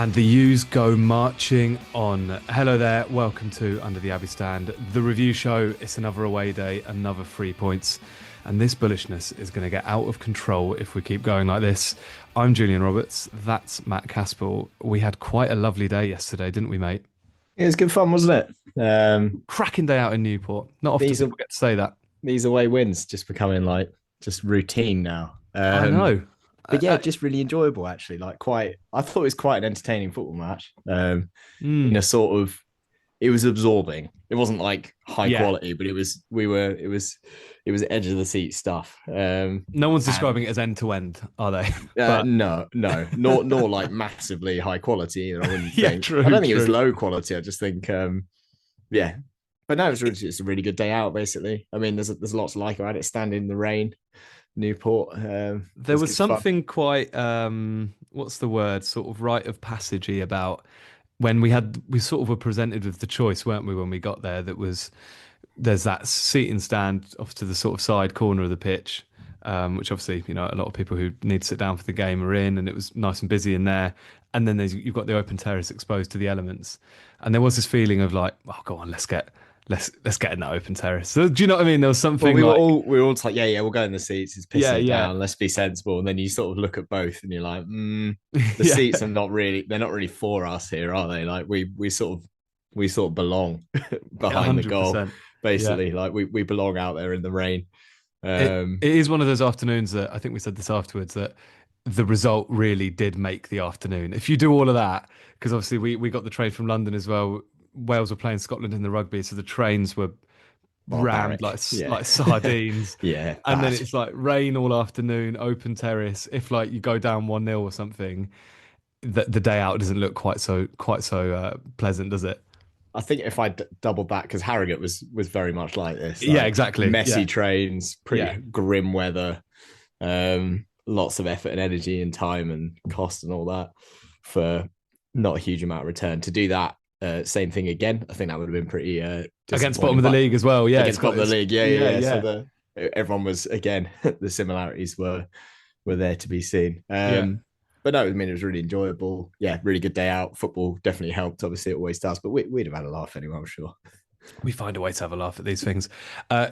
And the U's go marching on. Hello there, welcome to Under the Abbey Stand, the review show. It's another away day, another 3 points. And this bullishness is going to get out of control if we keep going like this. I'm Julian Roberts, that's Matt Caspel. We had quite a lovely day yesterday, didn't we, mate? It was good fun, wasn't it? Cracking day out in Newport. Not often people get to say that. These away wins just becoming like just routine now. I know. But yeah, just really enjoyable actually. I thought it was quite an entertaining football match. In a sort of, it was absorbing. It wasn't like high quality, but it was edge of the seat stuff. No one's describing it as end to end, are they? No, nor like massively high quality. I wouldn't think. True. I don't think it was low quality. I just think, But no, it's a really good day out. Basically, I mean, there's lots to like about it. Standing in the rain. Newport. There was something quite what's the word? Sort of rite of passagey about when we sort of were presented with the choice, weren't we, when we got there? There's that seating stand off to the sort of side corner of the pitch, which obviously, you know, a lot of people who need to sit down for the game are in, and it was nice and busy in there. And then you've got the open terrace exposed to the elements, and there was this feeling of like, oh, go on, let's get in that open terrace. So, do you know what I mean? There was something we were all like, we'll go in the seats. It's pissing down. Let's be sensible. And then you sort of look at both, and you're like, the seats are not really for us here, are they? Like we sort of belong behind the goal, basically. Yeah. Like we belong out there in the rain. It is one of those afternoons that I think we said this afterwards, that the result really did make the afternoon. If you do all of that, because obviously we got the train from London as well. Wales were playing Scotland in the rugby, so the trains were rammed like sardines. And then it's like rain all afternoon, open terrace. If like you go down 1-0 or something, the day out doesn't look quite so pleasant, does it? I think if I double back, because Harrogate was very much like this. Like, exactly. Messy trains, pretty grim weather, lots of effort and energy and time and cost and all that for not a huge amount of return. To do that. Same thing again. I think that would have been pretty against bottom of the league as well. Yeah, against bottom of the league. Yeah. So everyone was, again, the similarities were there to be seen. But no, I mean, it was really enjoyable. Yeah, really good day out. Football definitely helped. Obviously, it always does. But we'd have had a laugh anyway, I'm sure. We find a way to have a laugh at these things.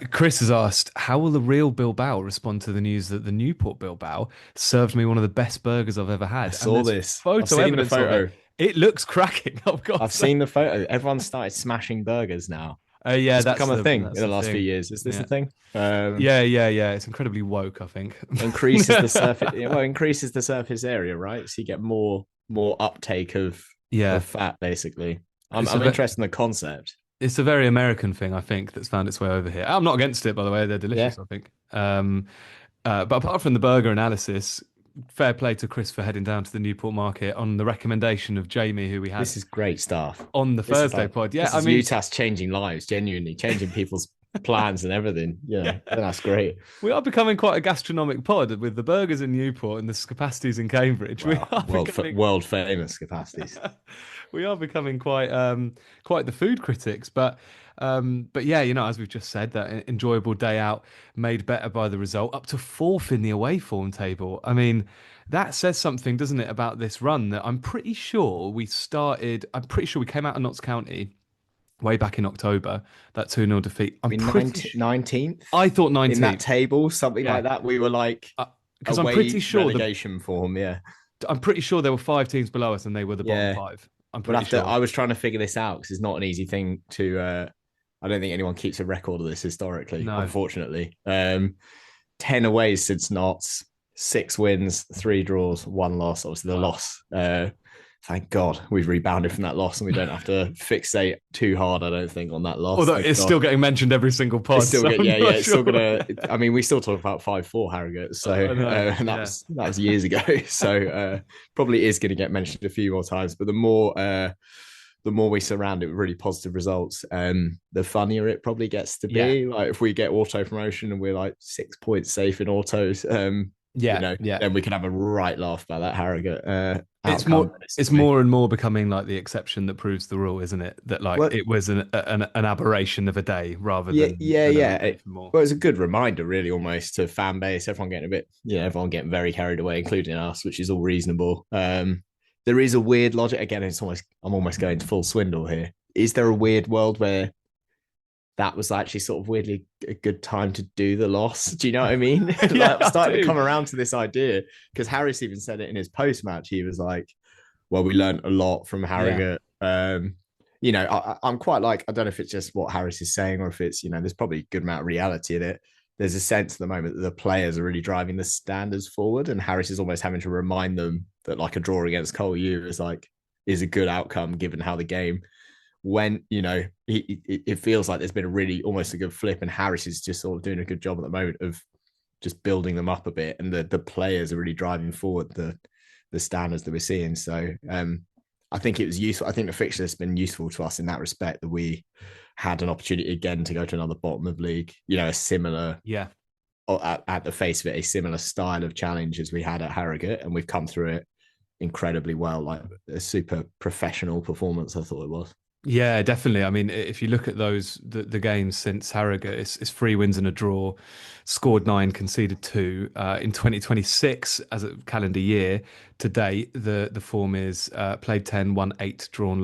Chris has asked, how will the real Bilbao respond to the news that the Newport Bilbao served me one of the best burgers I've ever had? I saw this. I've seen the photo. It looks cracking. I've seen the photo. Everyone started smashing burgers now. That's become a thing in the last few years. Is this a thing? Yeah. It's incredibly woke, I think. Increases the surface. Increases the surface area, right? So you get more uptake of fat, basically. I'm interested in the concept. It's a very American thing, I think, that's found its way over here. I'm not against it, by the way. They're delicious, I think. But apart from the burger analysis, fair play to Chris for heading down to the Newport market on the recommendation of Jamie, who we had. This is great stuff on the Thursday pod. Yeah, I mean, UTAS changing lives, genuinely changing people's plans and everything. That's great. We are becoming quite a gastronomic pod with the burgers in Newport and the skepastis in Cambridge. Wow. World famous skepastis. We are becoming quite the food critics, but yeah, you know, as we've just said, that enjoyable day out made better by the result, up to 4th in the away form table. I mean, that says something, doesn't it, about this run, that I'm pretty sure we came out of Notts County way back in October, that 2-0 defeat. I'm 19th. I thought 19th. In that table, something like that. We were like, because I'm pretty sure relegation form, I'm pretty sure there were 5 teams below us and they were the bottom 5. I'm pretty sure. I was trying to figure this out because it's not an easy thing to... I don't think anyone keeps a record of this historically, unfortunately. 10 aways since Notts, 6 wins, 3 draws, 1 loss. Obviously, the loss. Thank God we've rebounded from that loss and we don't have to fixate too hard, I don't think, on that loss. Although it's still getting mentioned every single pod. It's still going to... I mean, we still talk about 5-4 Harrogate, so and that was years ago. So probably is going to get mentioned a few more times. But the more we surround it with really positive results, the funnier it probably gets to be. Like if we get auto promotion and we're like 6 points safe in autos, then we can have a right laugh about that Harrogate. It's more and more becoming like the exception that proves the rule, isn't it? That it was an aberration of a day rather than Well, it's a good reminder, really, almost to fan base. Everyone getting very carried away, including us, which is all reasonable. there is a weird logic. Again, I'm almost going to full swindle here. Is there a weird world where that was actually sort of weirdly a good time to do the loss? Do you know what I mean? Yeah, Like, I'm starting to come around to this idea, because Harris even said it in his post match. He was like, well, we learned a lot from Harrogate. You know, I'm quite like, I don't know if it's just what Harris is saying, or if it's, you know, there's probably a good amount of reality in it. There's a sense at the moment that the players are really driving the standards forward, and Harris is almost having to remind them that like a draw against Cole U is a good outcome given how the game went. You know, it feels like there's been a really almost a good flip, and Harris is just sort of doing a good job at the moment of just building them up a bit, and the players are really driving forward the standards that we're seeing. So I think it was useful. I think the fixture has been useful to us in that respect, that we had an opportunity again to go to another bottom of league, you know, a similar, at the face of it, a similar style of challenge as we had at Harrogate, and we've come through it incredibly well. Like a super professional performance, I thought it was. Yeah, definitely. I mean, if you look at the games since Harrogate, it's 3 wins and a draw, scored 9, conceded 2. In 2026, as a calendar year to date, the form is played 10, won 8, drawn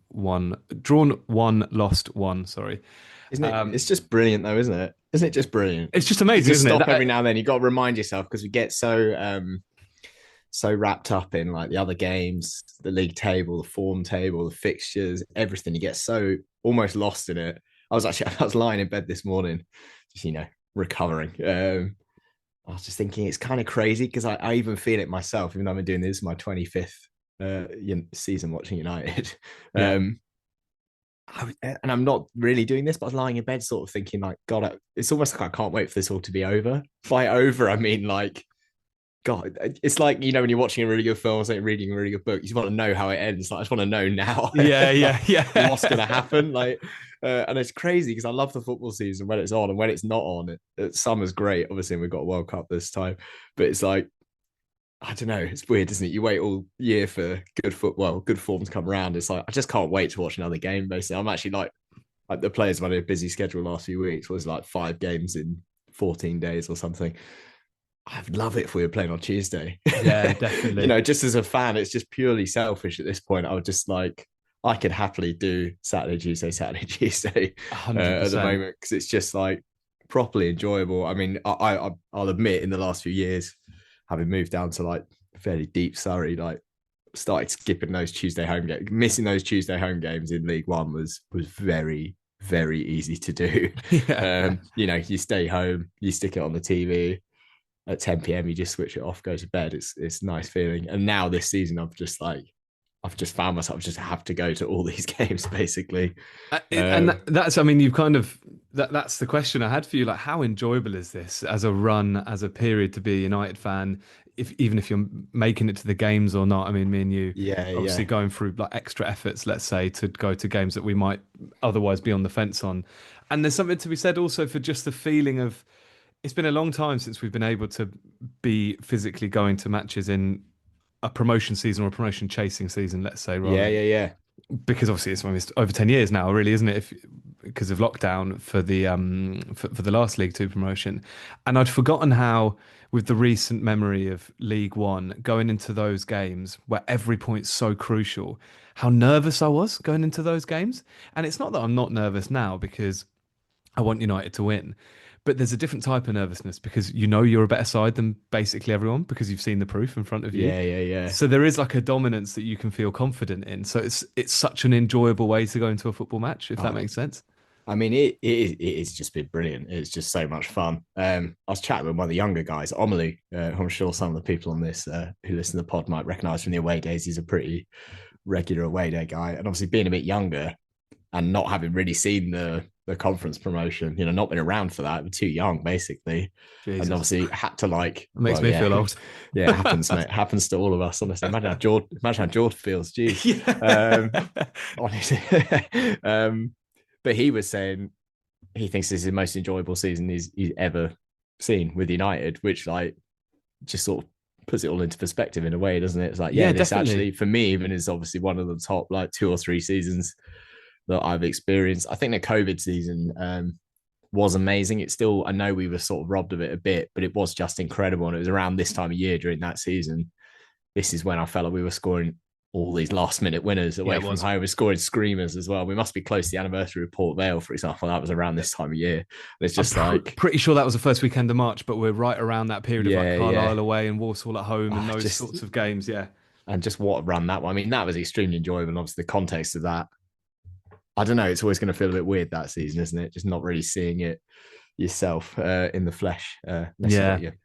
1, lost 1. Sorry, Isn't it? It's just brilliant, though, isn't it? Isn't it just brilliant? It's just amazing, just isn't stop it? Every now and then. You got to remind yourself, because we get so wrapped up in like the other games, the league table, the form table, the fixtures, everything. You get so almost lost in it. I was lying in bed this morning, just, you know, recovering. I was just thinking it's kind of crazy, because I even feel it myself, even though I've been doing this my 25th season watching United. Yeah. And I'm not really doing this, but I was lying in bed sort of thinking like, God, it's almost like I can't wait for this all to be over. By over, I mean like, God, it's like, you know, when you're watching a really good film or something, reading a really good book, you just want to know how it ends. Like, I just want to know now. Yeah, like, yeah. what's going to happen? Like, and it's crazy because I love the football season when it's on, and when it's not on, summer's great. Obviously, we've got a World Cup this time, but it's like, I don't know. It's weird, isn't it? You wait all year for good football, good form to come around. It's like, I just can't wait to watch another game. Basically, I'm actually like the players have had a busy schedule the last few weeks. Was like 5 games in 14 days or something. I'd love it if we were playing on Tuesday. Yeah, definitely. You know, just as a fan, it's just purely selfish at this point. I would just like, I could happily do Saturday, Tuesday at the moment, because it's just like properly enjoyable. I mean, I'll admit, in the last few years, having moved down to like fairly deep Surrey, like started skipping those Tuesday home games, missing those Tuesday home games in League One was very, very easy to do. Yeah. You know, you stay home, you stick it on the TV at 10 p.m. you just switch it off, go to bed. It's a nice feeling. And now this season, I've just found myself just have to go to all these games basically. And that's, I mean, you've kind of that's the question I had for you. Like, how enjoyable is this as a run, as a period to be a United fan? Even if you're making it to the games or not. I mean, me and you, obviously going through like extra efforts, let's say, to go to games that we might otherwise be on the fence on. And there's something to be said also for just the feeling of, it's been a long time since we've been able to be physically going to matches in a promotion season or a promotion chasing season, let's say. Yeah. Because obviously it's over 10 years now, really, isn't it? Because of lockdown for the for the last League Two promotion. And I'd forgotten how, with the recent memory of League One, going into those games where every point's so crucial, how nervous I was going into those games. And it's not that I'm not nervous now, because I want United to win. But there's a different type of nervousness, because you know you're a better side than basically everyone, because you've seen the proof in front of you. Yeah. So there is like a dominance that you can feel confident in. So it's such an enjoyable way to go into a football match, if that makes sense. I mean, it's just been brilliant. It's just so much fun. I was chatting with one of the younger guys, Omelu, who I'm sure some of the people on this who listen to the pod might recognise from the away days. He's a pretty regular away day guy. And obviously being a bit younger and not having really seen the conference promotion, you know, not been around for that. We're too young, basically. Jesus. And obviously had to like... It makes me feel old. Yeah, it happens, mate. It happens to all of us, honestly. Imagine how George feels. Jeez. Honestly. But he was saying he thinks this is the most enjoyable season he's ever seen with United, which like just sort of puts it all into perspective in a way, doesn't it? It's like, this definitely, actually, for me, even is obviously one of the top like 2 or 3 seasons that I've experienced. I think the COVID season was amazing. It's still, I know we were sort of robbed of it a bit, but it was just incredible. And it was around this time of year during that season. This is when I felt like we were scoring all these last minute winners away from home. We scored screamers as well. We must be close to the anniversary of Port Vale, for example. That was around this time of year. And it's just pretty sure that was the first weekend of March, but we're right around that period of like Carlisle away and Walsall at home and those sorts of games. Yeah. And just what ran that one. I mean, that was extremely enjoyable. And obviously the context of that, I don't know, it's always going to feel a bit weird that season, isn't it? Just not really seeing it yourself in the flesh.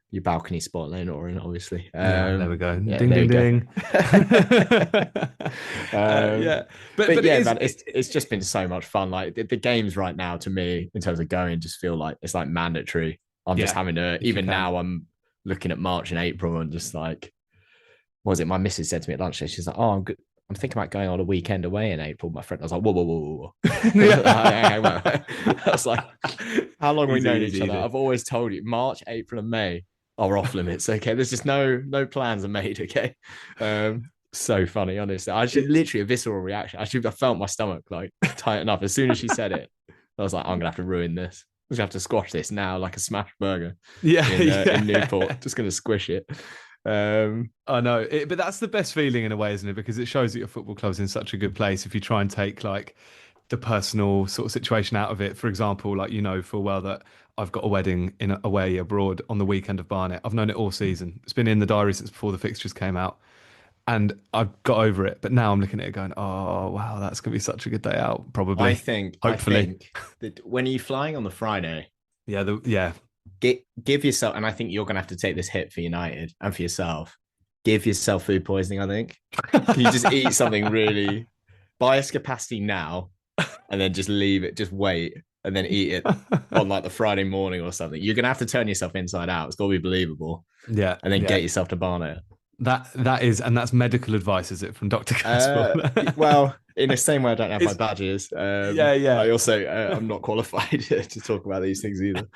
Your balcony spot then, or obviously. There we go. Ding, ding, ding. But yeah, man, it's just been so much fun. Like the games right now, to me, in terms of going, just feel like it's like mandatory. I'm just having to. Even now, I'm looking at March and April, and just like, what was it? My missus said to me at lunch, she's like, "Oh, I'm good. I'm thinking about going on a weekend away in April." My friend, I was like, whoa. I was like, how long have we known each other? I've always told you, March, April, and May are off limits. Okay, there's just no plans are made. Okay, so funny, honestly. I should literally a visceral reaction. I felt my stomach like tighten up as soon as she said it. I was like, I'm gonna have to ruin this. I'm gonna have to squash this now like a smash burger. In Newport, just gonna squish it. I know, but that's the best feeling in a way, isn't it? Because it shows that your football club's in such a good place. If you try and take like the personal sort of situation out of it, for example, like full well that I've got a wedding away abroad on the weekend of Barnet. I've known it all season. It's been in the diary since before the fixtures came out, and I've got over it. But now I'm looking at it going, oh wow, that's gonna be such a good day out. Probably, hopefully. That when are you flying on the Friday? Give yourself, and I think you're going to have to take this hit for United and for yourself. Give yourself food poisoning, I think. Can you just eat something really, buy a skepasti now, and then just leave it, just wait, and then eat it on like the Friday morning or something. You're going to have to turn yourself inside out. It's got to be believable. Yeah. And then get yourself to Barnet. That's medical advice, is it, from Dr. Caspar? Well, in the same way I don't have my badges. I also I'm not qualified to talk about these things either.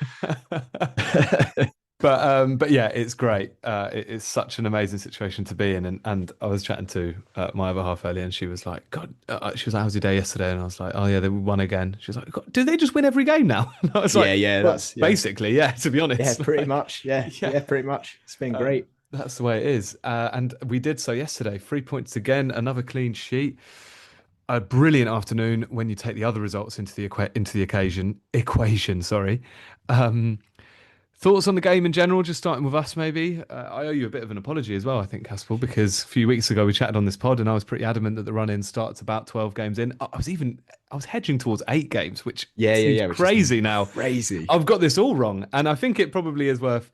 But yeah, it's great. It's such an amazing situation to be in, and I was chatting to my other half earlier, and she was like, "God," she was like, "How was your day yesterday?" And I was like, "Oh yeah, they won again." She was like, God, "Do they just win every game now?" And I was like, that's basically, to be honest, pretty much, pretty much. It's been great. That's the way it is. And we did so yesterday. 3 points again, another clean sheet. A brilliant afternoon when you take the other results into the equation. Sorry. Thoughts on the game in general, just starting with us maybe. I owe you a bit of an apology as well, I think, Caspar, because a few weeks ago we chatted on this pod and I was pretty adamant that the run-in starts about 12 games in. I was hedging towards 8 games, which seems crazy now. Crazy. I've got this all wrong. And I think it probably is worth,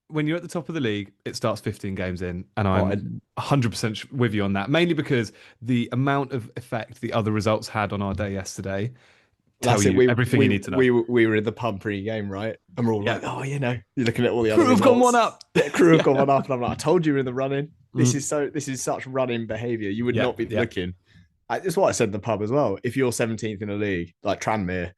when you're at the top of the league, it starts 15 games in, and I'm 100% with you on that. Mainly because the amount of effect the other results had on our day yesterday tell you everything you need to know. We were in the pub pre-game, right? And we're all like, "Oh, you're looking at all the other crew have gone one up. Crew have gone one up," and I'm like, "I told you we're in the running. This is such running behaviour. You would not be looking." It's what I said in the pub as well. If you're 17th in a league like Tranmere,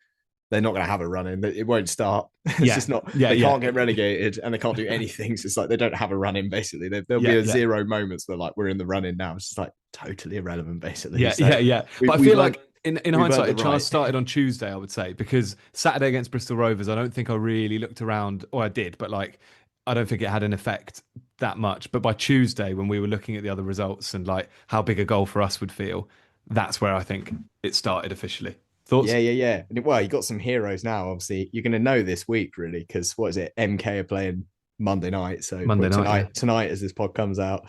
they're not going to have a run in. It won't start. It's just not. They can't get relegated and they can't do anything. So it's like they don't have a run in. Basically, there'll be zero moments where like we're in the run in now. It's just like totally irrelevant. Basically, But I feel like in hindsight, it started on Tuesday. I would say, because Saturday against Bristol Rovers, I don't think I really looked around, or I did, but like I don't think it had an effect that much. But by Tuesday, when we were looking at the other results and like how big a goal for us would feel, that's where I think it started officially. Thoughts? Yeah. Well, you got some heroes now. Obviously, you're going to know this week, really, because what is it? MK are playing Monday night. So tonight, as this pod comes out.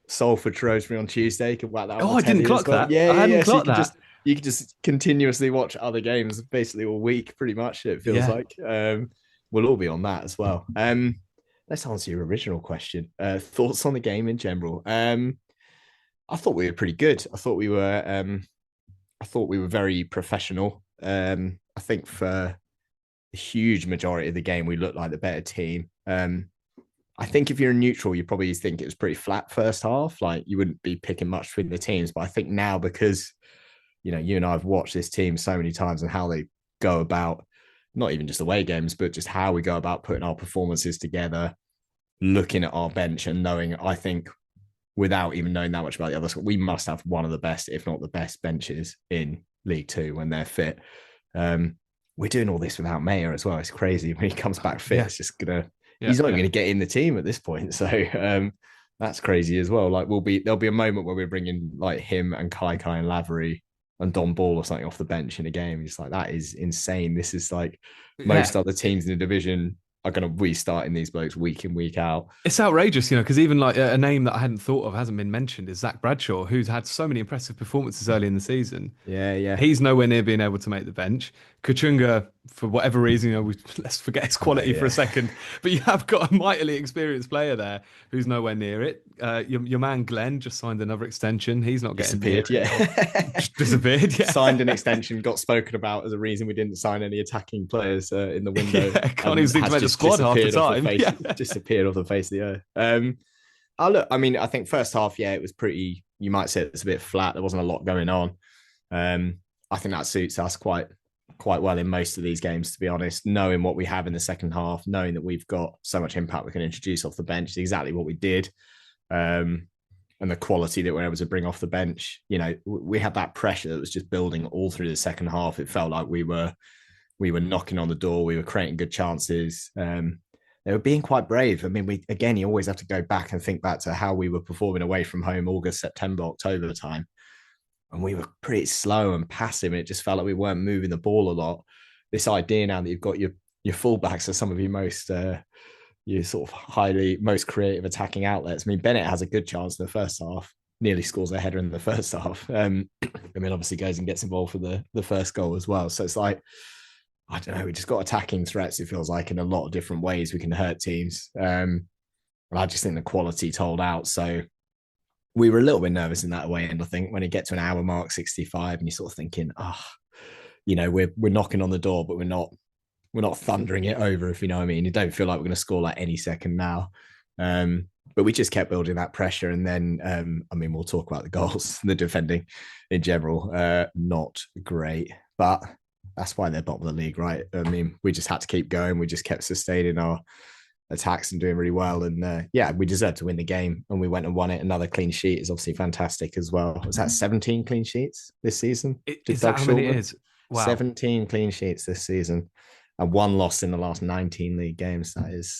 Salford Shrewsbury on Tuesday. You can whack that. I didn't clock that. I hadn't clocked that. You can just continuously watch other games, basically all week, pretty much. It feels like we'll all be on that as well. Let's answer your original question. Thoughts on the game in general. I thought we were pretty good. I thought we were very professional. I think for the huge majority of the game, we looked like the better team. I think if you're a neutral, you probably think it was pretty flat first half. Like you wouldn't be picking much between the teams. But I think now, because, you and I have watched this team so many times and how they go about, not even just away games, but just how we go about putting our performances together, looking at our bench and knowing, I think, without even knowing that much about the others, we must have one of the best, if not the best benches in League Two when they're fit. We're doing all this without Mayer as well. It's crazy. When he comes back fit, it's just he's not even going to get in the team at this point. So That's crazy as well. Like there'll be a moment where we're bringing like him and Kai and Lavery and Don Ball or something off the bench in a game. It's like that is insane. This is like Yeah, most other teams in the division are going to restart in these blokes week in week out. it's outrageous, you know, because even like a name that I hadn't thought of hasn't been mentioned is Zach Bradshaw, who's had so many impressive performances early in the season. Yeah, yeah. He's nowhere near being able to make the bench. Kachunga, for whatever reason, you know, let's forget his Oh quality for a yeah. second, but you have got a mightily experienced player there who's nowhere near it. Your man Glenn just signed another extension. He's not getting near Disappeared, it. Or yeah. just disappeared. Yeah, Signed an extension, got spoken about as a reason we didn't sign any attacking players in the window, yeah. Can't even and seem to has make the just squad half the disappeared off the time. face, Yeah, disappeared off the face of the earth. Oh look, I mean, I think first half, yeah, it was pretty. You might say it's a bit flat. There wasn't a lot going on. Um, I think that suits us quite well in most of these games, to be honest. Knowing what we have in the second half, knowing that we've got so much impact we can introduce off the bench, is exactly what we did. Um, and the quality that we're able to bring off the bench, you know, we had that pressure that was just building all through the second half. It felt like we were knocking on the door, we were creating good chances. They were being quite brave. I mean, you always have to go back and think back to how we were performing away from home August, September, October time, and we were pretty slow and passive, and it just felt like we weren't moving the ball a lot. This idea now that you've got your fullbacks are some of your most your sort of highly most creative attacking outlets. I mean, Bennett has a good chance in the first half, nearly scores a header in the first half. I mean, obviously goes and gets involved for the first goal as well. So it's like, I don't know, we just got attacking threats, it feels like, in a lot of different ways we can hurt teams. And I just think the quality told out. So we were a little bit nervous in that way. And I think when you get to an hour mark, 65, and you're sort of thinking, you know, we're knocking on the door, but we're not thundering it over, if you know what I mean. You don't feel like we're going to score like any second now. But we just kept building that pressure. And then, I mean, we'll talk about the goals, the defending in general, not great, but that's why they're bottom of the league, right? I mean, we just had to keep going. We just kept sustaining our attacks and doing really well. And yeah, we deserved to win the game, and we went and won it. Another clean sheet is obviously fantastic as well. Was that 17 clean sheets this season? is that how many it is? Wow, 17 clean sheets this season, and one loss in the last 19 league games. That is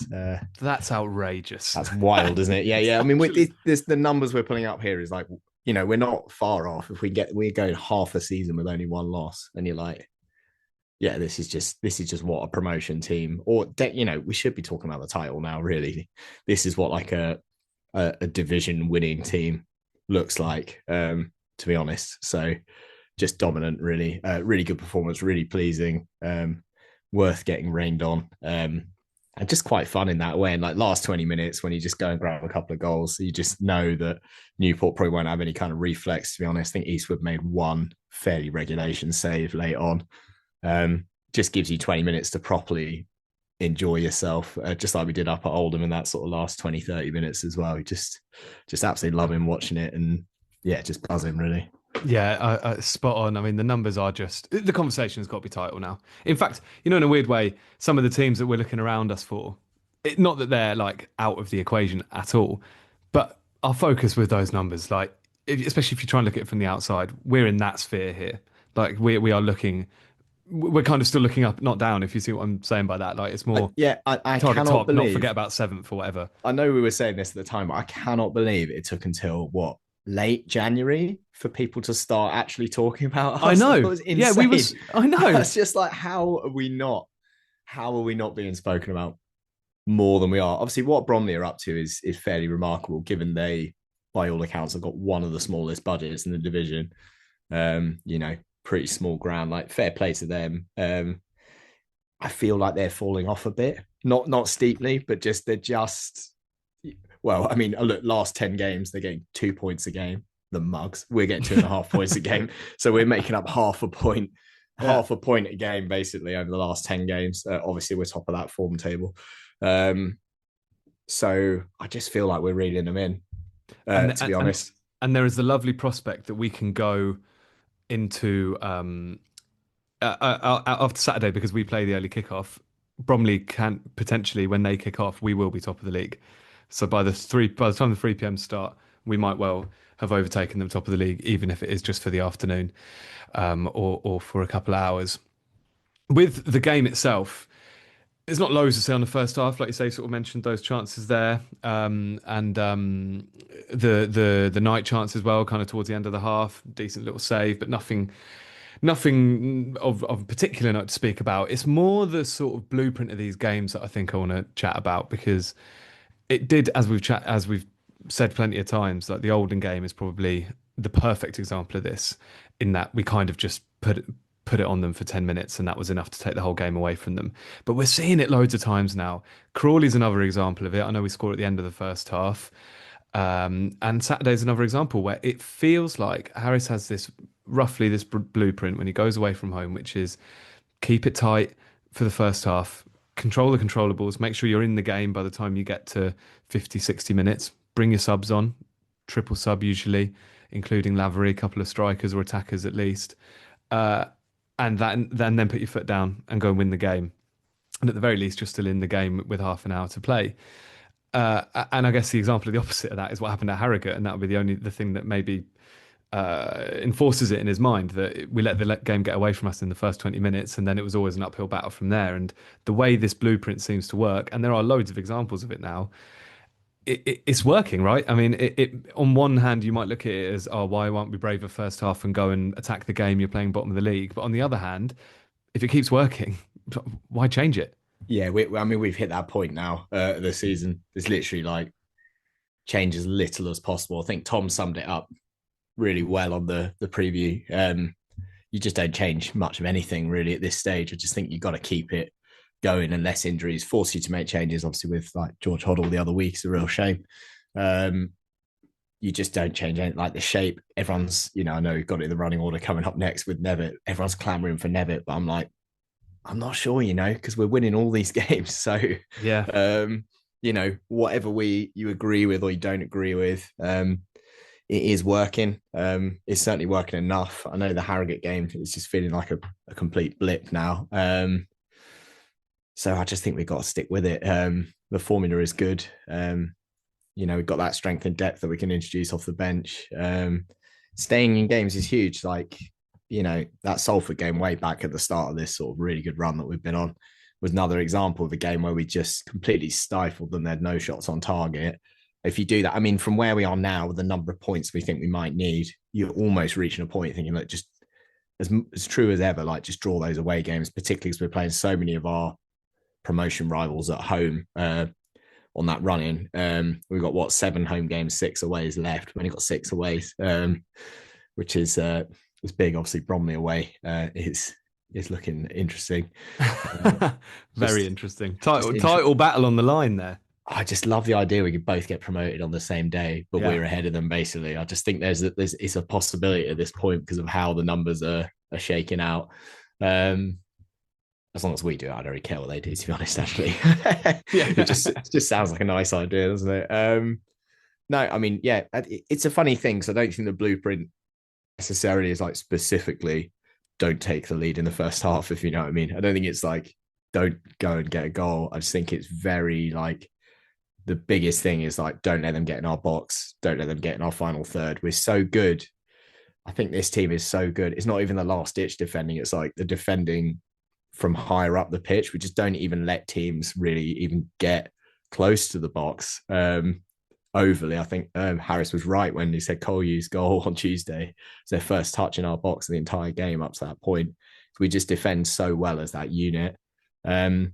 that's outrageous. that's wild, isn't it? Yeah, yeah. I mean, the numbers we're pulling up here is like, you know, we're not far off. If we're going half a season with only one loss, and you're like, yeah, this is just what a promotion team, or you know, we should be talking about the title now. Really, this is what like a division winning team looks like. To be honest, so just dominant, really, really good performance, really pleasing, worth getting rained on, and just quite fun in that way. And like last 20 minutes, when you just go and grab a couple of goals, you just know that Newport probably won't have any kind of reflex. To be honest, I think Eastwood made one fairly regulation save late on. Just gives you 20 minutes to properly enjoy yourself, just like we did up at Oldham in that sort of last 20-30 minutes as well. Just absolutely loving watching it, and yeah, just buzzing really. Yeah, spot on. I mean, the numbers are just the conversation has got to be title now. In fact, you know, in a weird way, some of the teams that we're looking around us for, not that they're like out of the equation at all, but our focus with those numbers, like especially if you try and look at it from the outside, we're in that sphere here. Like we are looking, we're kind of still looking up, not down. If you see what I'm saying by that, like it's more I target cannot top, not believe. forget about seventh or whatever. I know we were saying this at the time, but I cannot believe it took until what, late January for people to start actually talking about I us. That know. was Yeah, insane. I know. It's just like, how are we not? How are we not being spoken about more than we are? Obviously, what Bromley are up to is fairly remarkable, given they, by all accounts, have got one of the smallest budgets in the division. You know, pretty small ground. Like, fair play to them. I feel like they're falling off a bit, not steeply, but just they're just. Well, I mean, look, last 10 games, they're getting 2 points a game. The mugs, we're getting 2.5 points a game. So we're making up Yeah. half a point a game, basically, over the last 10 games. Obviously, we're top of that form table. So I just feel like we're reeling them in, and to be honest. and there is the lovely prospect that we can go into after Saturday because we play the early kickoff. Bromley can potentially, when they kick off, we will be top of the league. So by the time the 3 p.m. start, we might well have overtaken them top of the league, even if it is just for the afternoon, or for a couple of hours. With the game itself, There's not loads to say on the first half, like you say, sort of mentioned those chances there, and the night chance as well, kind of towards the end of the half, decent little save, but nothing of particular note to speak about. It's more the sort of blueprint of these games that I think I want to chat about because it did, as we've said plenty of times, like the Oldham game is probably the perfect example of this, in that we kind of just put it on them for 10 minutes and that was enough to take the whole game away from them. But we're seeing it loads of times now. Crawley's another example of it. I know we scored at the end of the first half. And Saturday's another example where it feels like Harris has this roughly this blueprint when he goes away from home, which is keep it tight for the first half, control the controllables, make sure you're in the game by the time you get to 50, 60 minutes, bring your subs on, triple sub usually, including Lavery, a couple of strikers or attackers at least. And then put your foot down and go and win the game. And at the very least, you're still in the game with half an hour to play. And I guess the example of the opposite of that is what happened at Harrogate, and that would be the thing that maybe enforces it in his mind, that we let the game get away from us in the first 20 minutes, and then it was always an uphill battle from there. And the way this blueprint seems to work, and there are loads of examples of it now, it's working, right? I mean, on one hand, you might look at it as, oh, why won't we braver first half and go and attack the game? You're playing bottom of the league. But on the other hand, if it keeps working, why change it? Yeah, I mean, we've hit that point now this season. It's literally like change as little as possible. I think Tom summed it up really well on the preview. You just don't change much of anything really at this stage. I just think you've got to keep it going unless injuries force you to make changes. Obviously, with like George Hoddle the other week, it's a real shame. You just don't change anything. Like the shape, everyone's, I know we've got it in the running order coming up next with Nevitt. Everyone's clamoring for Nevitt, but I'm like, I'm not sure, because we're winning all these games. So yeah, whatever you agree with or you don't agree with, it is working. It's certainly working enough. I know the Harrogate game is just feeling like a complete blip now. So I just think we've got to stick with it. The formula is good. We've got that strength and depth that we can introduce off the bench. Staying in games is huge. Like, that Salford game way back at the start of this sort of really good run that we've been on was another example of a game where we just completely stifled them. They had no shots on target. If you do that, I mean, from where we are now with the number of points we think we might need, you're almost reaching a point thinking, like, just as true as ever, like, just draw those away games, particularly because we're playing so many of our promotion rivals at home on that run-in. We've got 7 home games, 6 aways left. We've only got 6 aways, which is big. Obviously, Bromley away is looking interesting. Very interesting. Title battle on the line there. I just love the idea we could both get promoted on the same day, but we're ahead of them basically. I just think it's a possibility at this point because of how the numbers are shaking out. As long as we do it, I don't really care what they do, to be honest, actually. It just sounds like a nice idea, doesn't it? No, I mean, it's a funny thing. So I don't think the blueprint necessarily is like specifically don't take the lead in the first half, if you know what I mean. I don't think it's like don't go and get a goal. I just think it's very like the biggest thing is like don't let them get in our box, don't let them get in our final third. We're so good. I think this team is so good. It's not even the last ditch defending. It's like the defending from higher up the pitch. We just don't even let teams really even get close to the box overly. I think Harris was right when he said Colyu's goal on Tuesday was their first touch in our box in the entire game up to that point. We just defend so well as that unit. And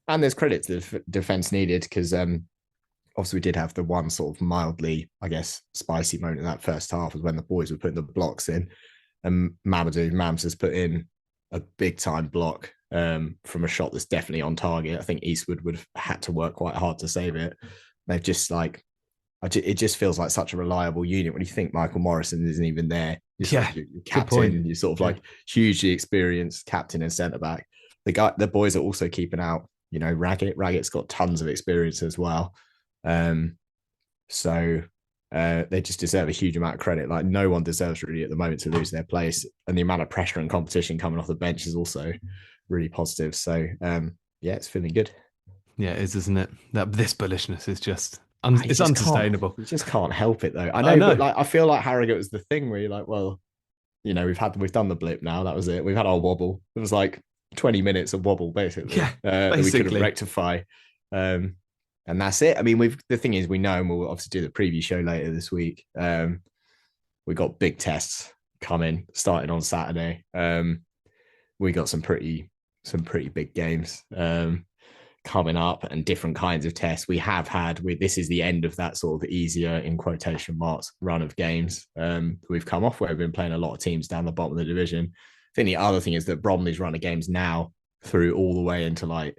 there's credit to the defense needed because obviously we did have the one sort of mildly, I guess, spicy moment in that first half was when the boys were putting the blocks in and Mams has put in a big time block from a shot that's definitely on target. I think Eastwood would have had to work quite hard to save it. They've just like, it just feels like such a reliable unit when you think Michael Morrison isn't even there. You're captain, you're sort of like hugely experienced captain and centre back. The boys are also keeping out, Raggett. Raggett's got tons of experience as well. So they just deserve a huge amount of credit. Like no one deserves really at the moment to lose their place, and the amount of pressure and competition coming off the bench is also really positive. So it's feeling good. Yeah, it is, isn't it? This bullishness is just it's unsustainable. You just can't help it though. I know. But like I feel like Harrogate was the thing where you're like, well, we've done the blip now. That was it. We've had our wobble. It was like 20 minutes of wobble basically, Yeah, that we couldn't basically. rectify. And that's it. I mean, the thing is, we know, and we'll obviously do the preview show later this week. We got big tests coming starting on Saturday. We got some pretty big games coming up, and different kinds of tests. We have had this is the end of that sort of easier, in quotation marks, run of games we've come off, where we've been playing a lot of teams down the bottom of the division. I think the other thing is that Bromley's run of games now through all the way into like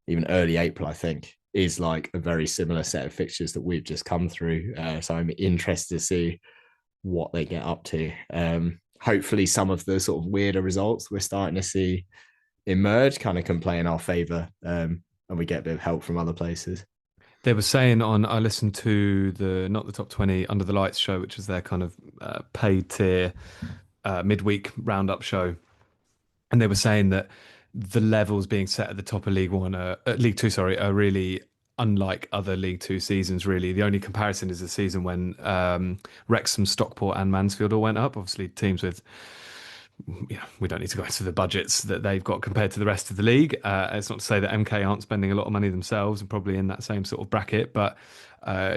even early April, I think, is like a very similar set of fixtures that we've just come through. So I'm interested to see what they get up to. Hopefully some of the sort of weirder results we're starting to see emerge kind of can play in our favour, and we get a bit of help from other places. They were saying I listened to the Not the Top 20 Under the Lights show, which is their kind of paid tier midweek roundup show. And they were saying that the levels being set at the top of League Two, sorry, are really unlike other League Two seasons. Really, the only comparison is the season when Wrexham, Stockport, and Mansfield all went up. Obviously, teams with, we don't need to go into the budgets that they've got compared to the rest of the league. It's not to say that MK aren't spending a lot of money themselves and probably in that same sort of bracket, but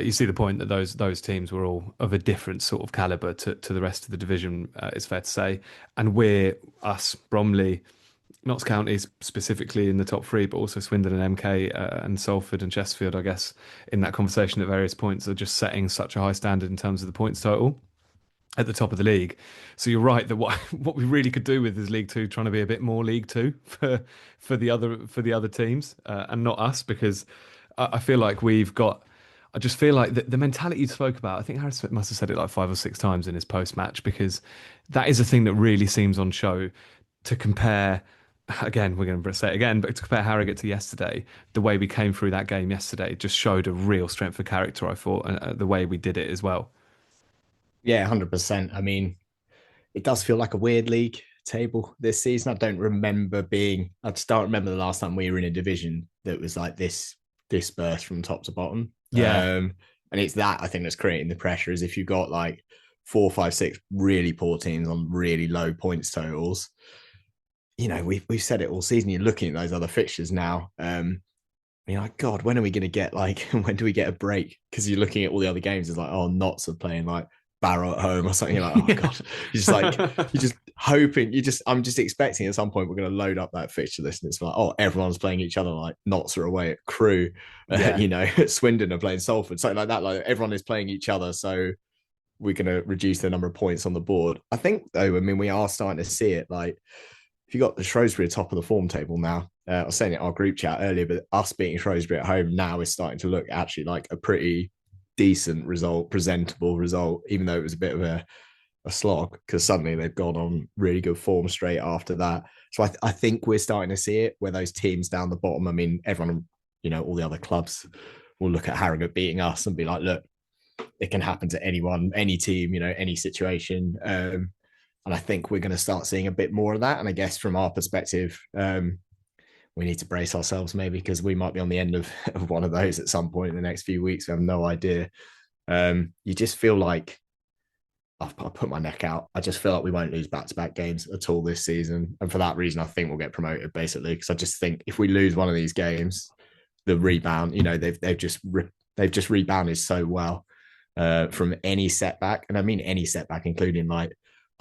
you see the point that those teams were all of a different sort of caliber to the rest of the division. It's fair to say, and us, Bromley, Notts County specifically in the top three, but also Swindon and MK and Salford and Chesterfield, I guess, in that conversation at various points are just setting such a high standard in terms of the points total at the top of the league. So you're right that what we really could do with is League Two trying to be a bit more League Two for the other teams and not us, because I feel like I just feel like the mentality you spoke about, I think Harris Smith must have said it like 5 or 6 times in his post-match, because that is a thing that really seems on show. To compare, again, we're going to say it again, but to compare Harrogate to yesterday, the way we came through that game yesterday just showed a real strength of character, I thought, and the way we did it as well. Yeah, 100%. I mean, it does feel like a weird league table this season. I just don't remember the last time we were in a division that was like this dispersed from top to bottom. Yeah. And it's that, I think, that's creating the pressure, is if you've got like 4, 5, 6 really poor teams on really low points totals. We've said it all season. You're looking at those other fixtures now. You're like, God, when are we going to get when do we get a break? Because you're looking at all the other games. It's like, oh, Notts are playing like Barrow at home or something. You're like, oh God, you're just hoping. I'm just expecting at some point we're going to load up that fixture list, and it's like, oh, everyone's playing each other. Like Notts are away at Crewe, Swindon are playing Salford, something like that. Like everyone is playing each other, so we're going to reduce the number of points on the board. I think, though, I mean, we are starting to see it. Like, if you got the Shrewsbury top of the form table now, I was saying it in our group chat earlier, but us beating Shrewsbury at home now is starting to look actually like a pretty decent result, presentable result, even though it was a bit of a slog, because suddenly they've gone on really good form straight after that. So I think we're starting to see it, where those teams down the bottom, I mean, everyone, all the other clubs will look at Harrogate beating us and be like, look, it can happen to anyone, any team, any situation. And I think we're going to start seeing a bit more of that. And I guess from our perspective, we need to brace ourselves maybe, because we might be on the end of one of those at some point in the next few weeks. We have no idea. You just feel like, I'll put my neck out. I just feel like we won't lose back-to-back games at all this season. And for that reason, I think we'll get promoted, basically, because I just think if we lose one of these games, the rebound, they've just rebounded so well from any setback. And I mean any setback, including like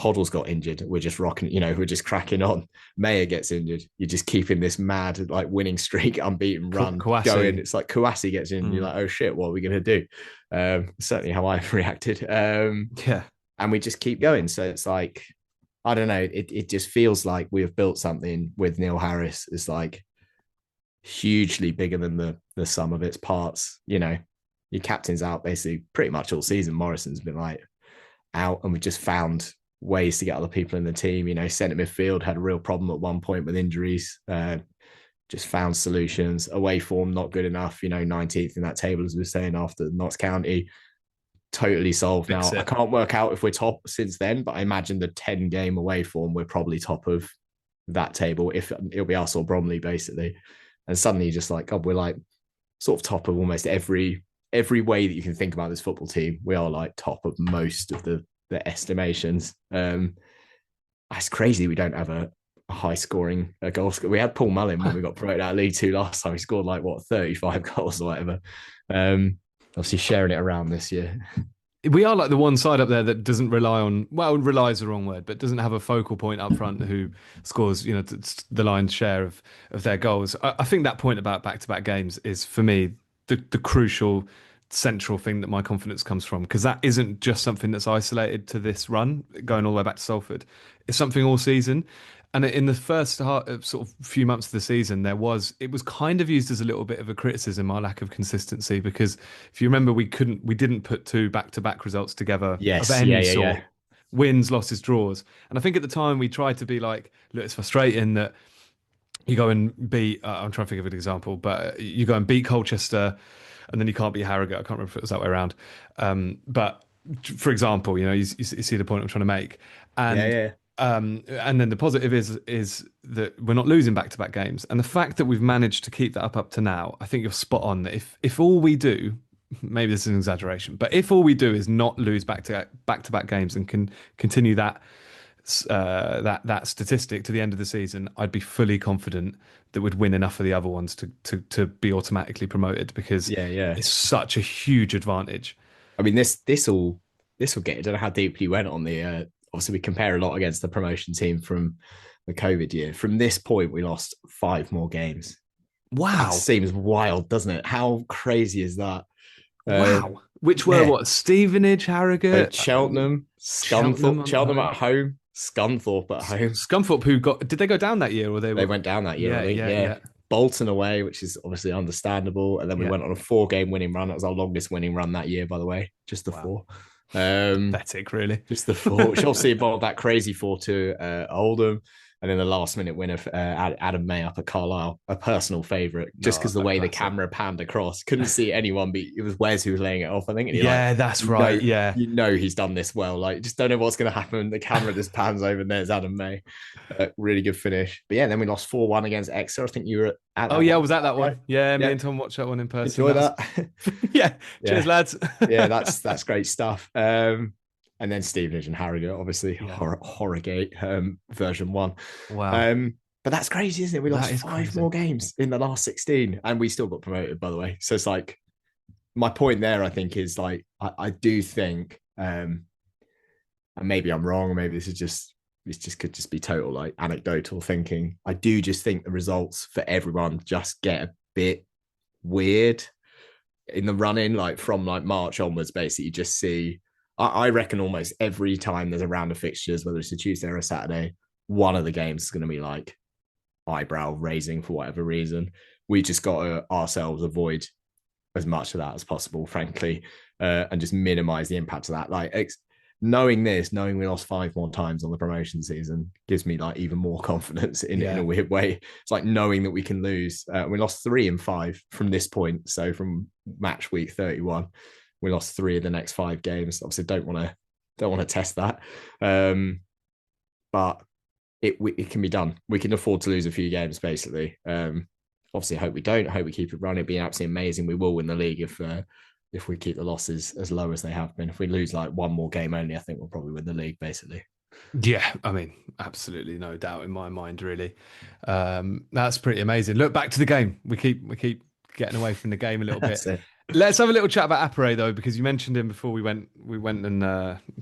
Hoddle's got injured. We're just rocking, we're just cracking on. Mayer gets injured. You're just keeping this mad, like, winning streak, unbeaten run going. It's like Kouassi gets in. You're like, oh shit, what are we going to do? Certainly how I've reacted. Yeah. And we just keep going. So it's like, I don't know. It just feels like we have built something with Neil Harris. It's like hugely bigger than the sum of its parts. Your captain's out basically pretty much all season. Morrison's been like out, and we just found ways to get other people in the team. Centre midfield had a real problem at one point with injuries. Just found solutions. Away form not good enough. 19th in that table, as we were saying, after Notts County. Totally solved now. I can't work out if we're top since then, but I imagine the 10-game away form, we're probably top of that table. If it'll be us or Bromley, basically. And suddenly you're just like, God, we're like sort of top of almost every way that you can think about this football team. We are like top of most of the estimations. It's crazy we don't have a high scoring goal scorer. We had Paul Mullin when we got promoted out of League Two last time. He scored like what 35 goals or whatever. Obviously sharing it around this year. We are like the one side up there that doesn't rely on, well, relies the wrong word, but doesn't have a focal point up front who scores, the lion's share of their goals. I think that point about back-to-back games is for me the crucial central thing that my confidence comes from, because that isn't just something that's isolated to this run going all the way back to Salford. It's something all season. And in the first sort of few months of the season, it was kind of used as a little bit of a criticism, our lack of consistency, because if you remember, we didn't put two back-to-back results together of Yes, any yeah, yeah, sort, yeah. wins, losses, draws. And I think at the time we tried to be like, look, it's frustrating that you go and beat, I'm trying to think of an example, but you go and beat Colchester and then you can't beat Harrogate. I can't remember if it was that way around. But for example, you see the point I'm trying to make. Yeah, And yeah. and then the positive is that we're not losing back-to-back games, and the fact that we've managed to keep that up to now, I think you're spot on. That if all we do, maybe this is an exaggeration, but if all we do is not lose back-to-back games and can continue that statistic to the end of the season, I'd be fully confident that we'd win enough of the other ones to be automatically promoted, because Yeah, yeah. it's such a huge advantage. I mean, this will get. I don't know how deeply you went on the. Obviously, we compare a lot against the promotion team from the COVID year. From this point, we lost 5 more games. That Wow. seems wild, doesn't it? How crazy is that? Wow. Which were Yeah. what? Stevenage, Harrogate, Cheltenham, Cheltenham Scunthorpe, on Cheltenham home. at home, Scunthorpe at home. Scunthorpe, did they go down that year or they They were? went down that year, I Yeah, think. yeah, Yeah. yeah, Bolton away, which is obviously understandable. And then we yeah. went on a 4-game winning run. That was our longest winning run that year, by the way. Just the Wow. four. Um, Pathetic, really. just the four, which obviously involved that crazy 4-2 Oldham. And then the last minute winner for Adam May up at Carlisle, a personal favourite, just No, because the a way the classic. camera panned across, couldn't see anyone. But it was Wes who was laying it off, I think. And you're like, Yeah, that's right. Yeah. he's done this well. Like, just don't know what's going to happen. The camera just pans over, and there's Adam May. Really good finish. But yeah, then we lost 4-1 against Exeter. I think you were at Oh that yeah, I one, was at that right? one. Yeah, me Yeah, and Tom watched that one in person. enjoy That was that. yeah. Cheers, Yeah, lads. yeah, that's great stuff. And then Stevenage and Harrogate, obviously Yeah. Horrogate version 1. Wow. But that's crazy, isn't it? We lost That is 5 crazy. more games in the last 16, and we still got promoted, by the way. So it's like, my point there, I think, is like, I do think, and maybe I'm wrong, or maybe this could just be total like anecdotal thinking. I do just think the results for everyone just get a bit weird in the running, like from like March onwards. Basically, you just see. I reckon almost every time there's a round of fixtures, whether it's a Tuesday or a Saturday, one of the games is going to be like eyebrow raising for whatever reason. We just got to ourselves avoid as much of that as possible, frankly, and just minimize the impact of that. Like, knowing we lost 5 more times on the promotion season gives me like even more confidence in Yeah. a weird way. It's like knowing that we can lose. We lost 3 in 5 from this point. So from match week 31, we lost 3 of the next 5 games. Obviously, don't want to test that, but it can be done. We can afford to lose a few games, basically. Obviously, I hope we don't. I hope we keep it running. It'd be absolutely amazing. We will win the league if we keep the losses as low as they have been. If we lose like 1 more game only, I think we'll probably win the league, basically. Yeah, I mean, absolutely no doubt in my mind, really. That's pretty amazing. Look, back to the game. We keep getting away from the game a little bit. That's it. Let's have a little chat about Appare though, because you mentioned him before we went and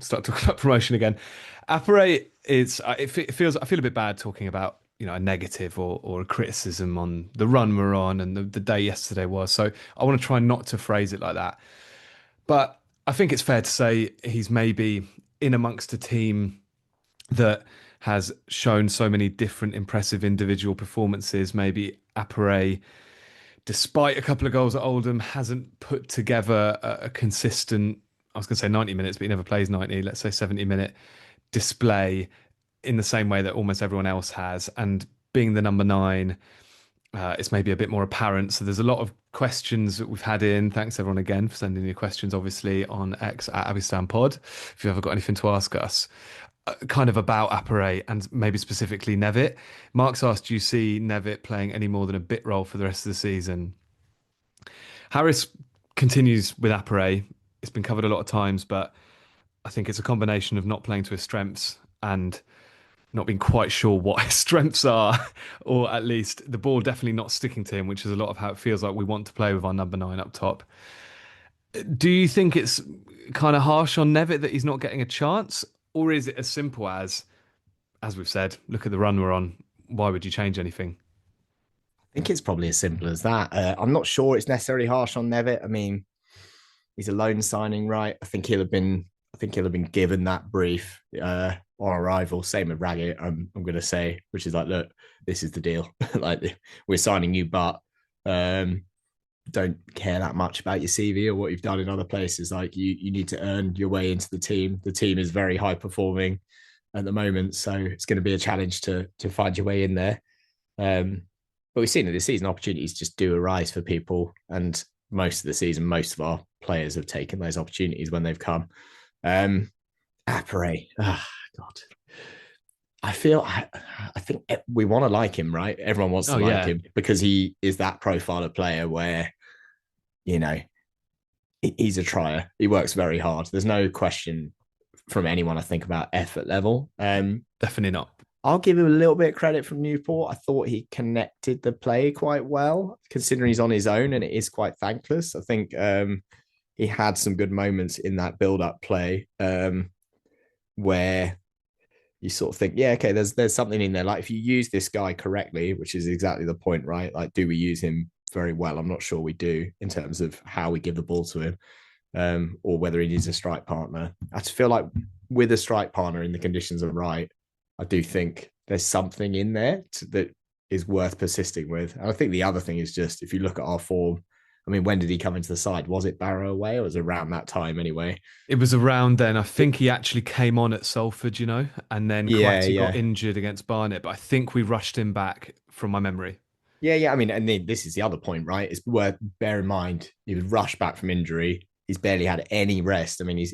started talking about promotion again. Appare is it feels I feel a bit bad talking about a negative or a criticism on the run we're on and the day yesterday was. So I want to try not to phrase it like that. But I think it's fair to say he's maybe in amongst a team that has shown so many different impressive individual performances. Maybe Appare, despite a couple of goals at Oldham, hasn't put together a consistent, I was going to say 90 minutes, but he never plays 90, let's say 70-minute display in the same way that almost everyone else has. And being the number 9, it's maybe a bit more apparent. So there's a lot of questions that we've had in. Thanks everyone again for sending your questions, obviously, on X at Abistan Pod. If you've ever got anything to ask us, kind of about Appare and maybe specifically Nevitt. Mark's asked, do you see Nevitt playing any more than a bit role for the rest of the season? Harris continues with Appare. It's been covered a lot of times, but I think it's a combination of not playing to his strengths and not being quite sure what his strengths are, or at least the ball definitely not sticking to him, which is a lot of how it feels like we want to play with our number nine up top. Do you think it's kind of harsh on Nevitt that he's not getting a chance, or is it as simple as we've said, look at the run we're on. Why would you change anything? I think it's probably as simple as that. I'm not sure it's necessarily harsh on Nevitt. I mean, he's a loan signing, right? I think he'll have been given that brief on arrival. Same with Raggett, I'm going to say, which is like, look, this is the deal. Like, we're signing you, but don't care that much about your CV or what you've done in other places. Like, you need to earn your way into the team. The team is very high performing at the moment, so it's going to be a challenge to find your way in there. But we've seen that this season opportunities just do arise for people, and most of the season, most of our players have taken those opportunities when they've come. Apare, oh, God, I think we want to like him, right? Everyone wants to like him because he is that profile of player where, you know, he's a trier. He works very hard. There's no question from anyone, I think, about effort level. Definitely not. I'll give him a little bit of credit from Newport. I thought he connected the play quite well, considering he's on his own and it is quite thankless. I think he had some good moments in that build-up play where you sort of think, yeah, okay, there's something in there. Like, if you use this guy correctly, which is exactly the point, right? Like, do we use him very well? I'm not sure we do in terms of how we give the ball to him, or whether he needs a strike partner. I just feel like with a strike partner and the conditions are right, I do think there's something in there that is worth persisting with. And I think the other thing is just, if you look at our form, I mean, when did he come into the side? Was it Barrow away, or was it around that time anyway? It was around then. I think he actually came on at Salford, and then Kwasi got injured against Barnet, but I think we rushed him back from my memory. Yeah. I mean, and then this is the other point, right? It's worth bear in mind he was rushed back from injury. He's barely had any rest. I mean, he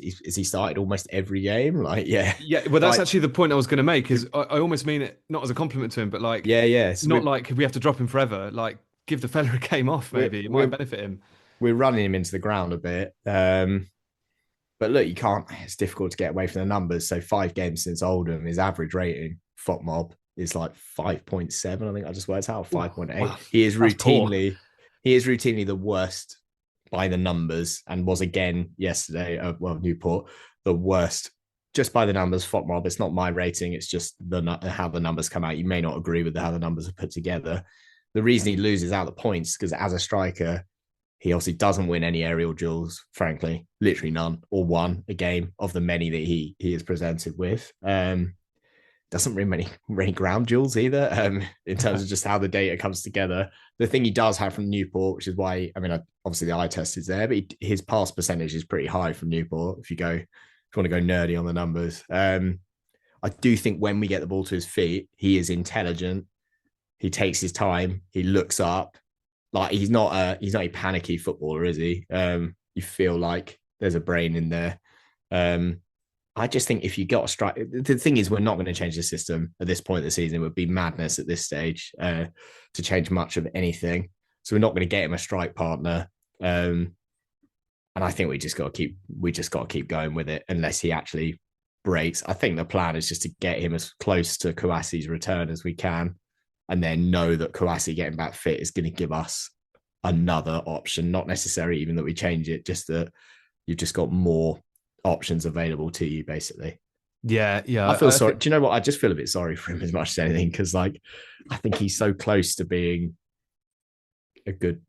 started almost every game? Like, yeah. Yeah, well, that's actually the point I was going to make, is I almost mean it not as a compliment to him, but like, So not like we have to drop him forever. Like, give the fella a game off, maybe. It might benefit him. We're running him into the ground a bit. But look, you can't, it's difficult to get away from the numbers. So 5 games since Oldham, his average rating, FOTMOB, is like 5.7. I think I just worked out 5.8. Wow. He is routinely the worst by the numbers, and was again yesterday, Newport, the worst just by the numbers. FOTMOB, it's not my rating, it's just how the numbers come out. You may not agree with how the numbers are put together. The reason he loses out the points because as a striker, he obviously doesn't win any aerial duels, frankly, literally none, or one a game of the many that he is presented with. Doesn't win many ground duels either, in terms of just how the data comes together. The thing he does have from Newport, which is why, I mean, obviously the eye test is there, but his pass percentage is pretty high from Newport. If you want to go nerdy on the numbers, I do think when we get the ball to his feet, he is intelligent. He takes his time. He looks up. Like, he's not a panicky footballer, is he? You feel like there's a brain in there. I just think if you got a strike, the thing is, we're not going to change the system at this point of the season. It would be madness at this stage to change much of anything. So we're not going to get him a strike partner. And I think we just got to keep going with it unless he actually breaks. I think the plan is just to get him as close to Kouassi's return as we can, and then know that Kouassi getting back fit is going to give us another option. Not necessarily even that we change it, just that you've just got more options available to you, basically. Yeah. I feel sorry. Do you know what? I just feel a bit sorry for him as much as anything, because like, I think he's so close to being good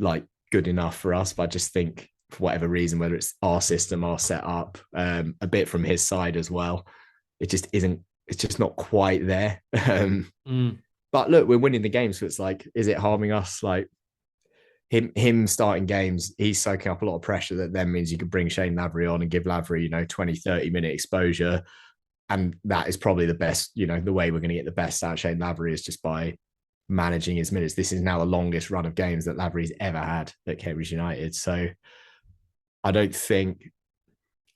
enough for us. But I just think for whatever reason, whether it's our system, our setup, a bit from his side as well, it just isn't. It's just not quite there. But look, we're winning the game, so it's like, is it harming us? Like, him starting games, he's soaking up a lot of pressure that then means you could bring Shane Lavery on and give Lavery, 20, 30 minute exposure. And that is probably the best, the way we're going to get the best out of Shane Lavery is just by managing his minutes. This is now the longest run of games that Lavery's ever had at Cambridge United. So I think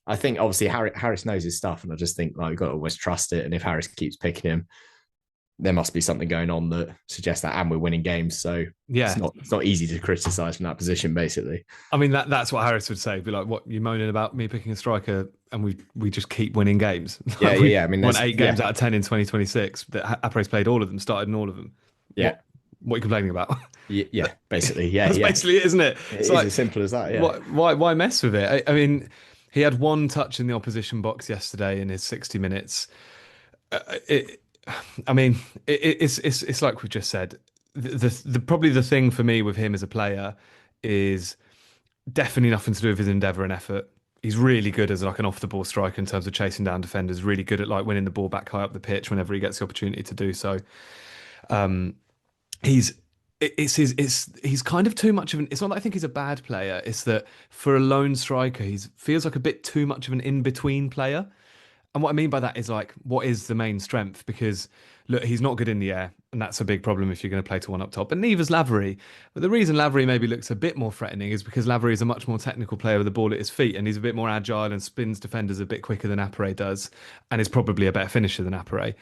obviously Harris knows his stuff, and I just think like we've got to always trust it. And if Harris keeps picking him, there must be something going on that suggests that, and we're winning games. So Yeah. it's not easy to criticize from that position, basically. I mean, that's what Harris would say. Be like, what, you moaning about me picking a striker and we just keep winning games? Yeah, Like, we I mean, won 8 games out of 10 in 2026. That Apres played all of them, started in all of them. yeah. What are you complaining about? Yeah, basically, yeah, That's basically it, isn't it? It's like, as simple as that. Yeah. Why mess with it? I mean, he had one touch in the opposition box yesterday in his 60 minutes. It, I mean, it's like we just said. The probably the thing for me with him as a player is definitely nothing to do with his endeavour and effort. He's really good as like an off the ball striker in terms of chasing down defenders. Really good at like winning the ball back high up the pitch whenever he gets the opportunity to do so. He's he's kind of too much of an. It's not that I think he's a bad player. It's that for a lone striker, he feels like a bit too much of an in between player. And what I mean by that is like, what is the main strength? Because look, he's not good in the air, and that's a big problem if you're going to play to one up top. And neither's Lavery. But the reason Lavery maybe looks a bit more threatening is because Lavery is a much more technical player with the ball at his feet, and he's a bit more agile and spins defenders a bit quicker than Apare does, and is probably a better finisher than Apare.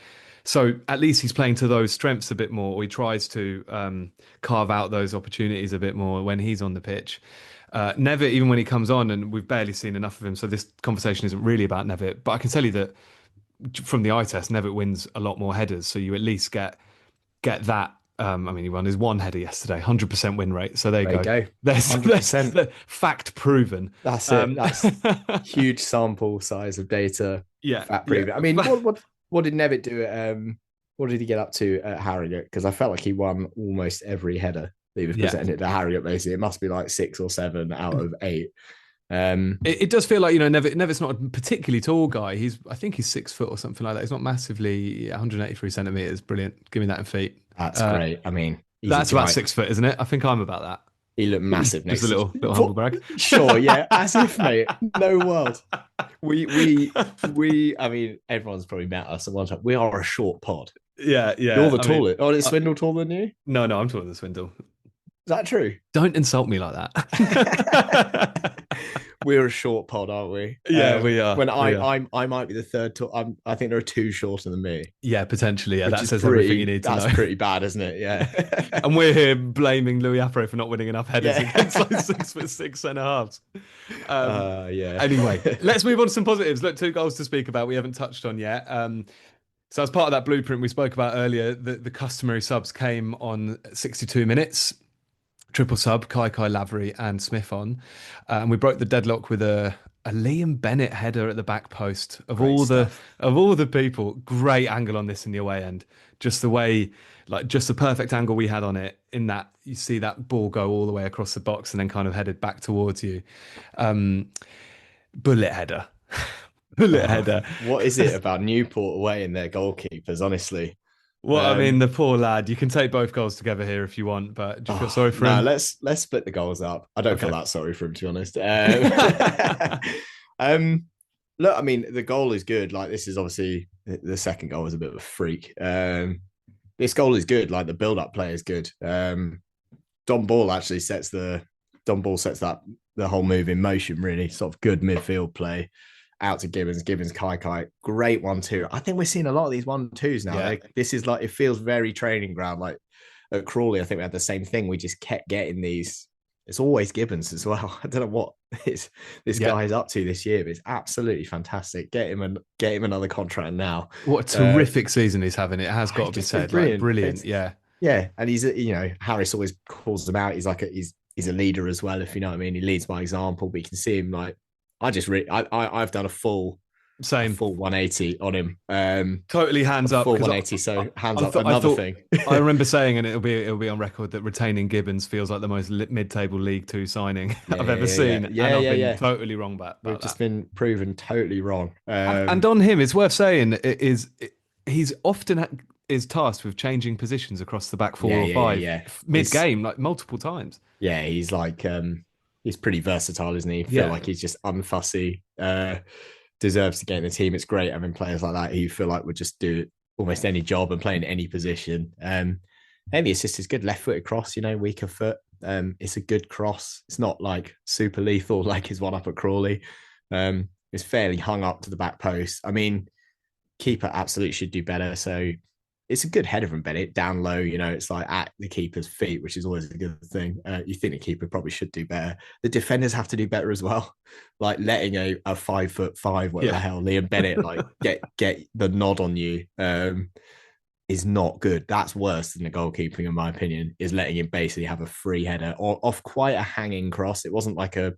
So at least he's playing to those strengths a bit more, or he tries to carve out those opportunities a bit more when he's on the pitch. Nevitt, even when he comes on, and we've barely seen enough of him, so this conversation isn't really about Nevitt, but I can tell you that from the eye test, Nevitt wins a lot more headers, so you at least get that. I mean, he won his one header yesterday, 100% win rate. So there you go. There's 100%. Fact proven. That's it. That's huge sample size of data. Yeah, fact proven. I mean, what did Nevitt do at what did he get up to at Harrogate? Because I felt like he won almost every header that he was presented at Harrogate. Basically, it must be like 6 or 7 out of 8. It does feel like, you know, Nevitt's not a particularly tall guy. I think he's 6 foot or something like that. He's not massively 183 centimeters. Brilliant. Give me that in feet. That's great. I mean, that's about 6 foot, isn't it? I think I'm about that. He looked massive next. Just a little humble brag. Sure, yeah, as if, mate. No world. We. I mean, everyone's probably met us at one time. We are a short pod. Yeah. You're the tallest. Is Swindle taller than you? No, I'm taller than Swindle. Is that true? Don't insult me like that. We're a short pod, aren't we? Yeah, we are. When I might be the third tall. I think there are 2 shorter than me. Yeah, potentially. Yeah, that says everything you need to know. That's pretty bad, isn't it? Yeah. And we're here blaming Louis Apre for not winning enough headers against like 6'6" centre halves. Yeah. Anyway, let's move on to some positives. Look, 2 goals to speak about we haven't touched on yet. So as part of that blueprint we spoke about earlier, the customary subs came on 62 minutes. Triple sub, Kai Lavery and Smith on. And we broke the deadlock with a Liam Bennett header at the back post. Of all the people, great angle on this in the away end. Just the way, like, just the perfect angle we had on it, in that you see that ball go all the way across the box and then kind of headed back towards you. Bullet header. Header. What is it about Newport away and their goalkeepers, honestly? Well, I mean, the poor lad. You can take both goals together here if you want, but do you feel sorry for him? Let's split the goals up. I don't feel that sorry for him, to be honest. Look, I mean, the goal is good. Like, this is obviously the second goal was a bit of a freak. This goal is good. Like, the build-up play is good. Don Ball actually sets the whole move in motion. Really, sort of good midfield play. Out to Gibbons, Kai, great 1-2. I think we're seeing a lot of these 1-2s now. Yeah. This is like, it feels very training ground. Like at Crawley, I think we had the same thing. We just kept getting these. It's always Gibbons as well. I don't know what this guy's up to this year, but it's absolutely fantastic. Get him another contract now. What a terrific season he's having. It has got to be said. Brilliant. Like, brilliant. Yeah. And he's, Harris always calls him out. He's like he's a leader as well, if you know what I mean. He leads by example, but you can see him like, I've done a full 180 on him. Totally hands up. Full 180. So hands up. Another thing. I remember saying, and it'll be on record, that retaining Gibbons feels like the most mid-table League Two signing I've ever seen. And I've been totally wrong about that. We've just been proven totally wrong. And on him, it's worth saying, he's often is tasked with changing positions across the back 4 or 5 mid-game, like multiple times. Yeah, he's like. He's pretty versatile, isn't he? Feel like he's just unfussy, deserves to get in the team. It's great having players like that who you feel like would just do almost any job and play in any position. And the assist is good. Left-footed cross, weaker foot. It's a good cross. It's not like super lethal like his one up at Crawley. It's fairly hung up to the back post. I mean, keeper absolutely should do better. So it's a good header from Bennett down low. It's like at the keeper's feet, which is always a good thing. You think the keeper probably should do better. The defenders have to do better as well. Like letting a 5'5", whatever the hell, Liam Bennett, like get the nod on you is not good. That's worse than the goalkeeping, in my opinion, is letting him basically have a free header or off quite a hanging cross. It wasn't like a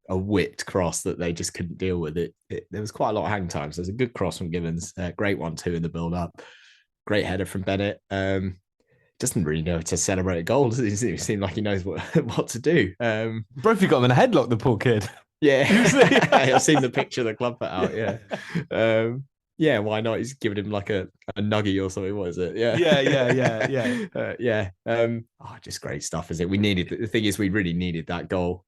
whipped cross that they just couldn't deal with it. There was quite a lot of hang times. There's a good cross from Gibbons, great one too in the build up, great header from Bennett. Doesn't really know to celebrate a goal. Doesn't seem like he knows what to do. Brophy got him in a headlock, the poor kid. Yeah, I've seen the picture the club put out. Yeah. Yeah, why not? He's giving him like a nuggie or something. What is it? Yeah. Yeah. Just great stuff, is it? The thing is, we really needed that goal.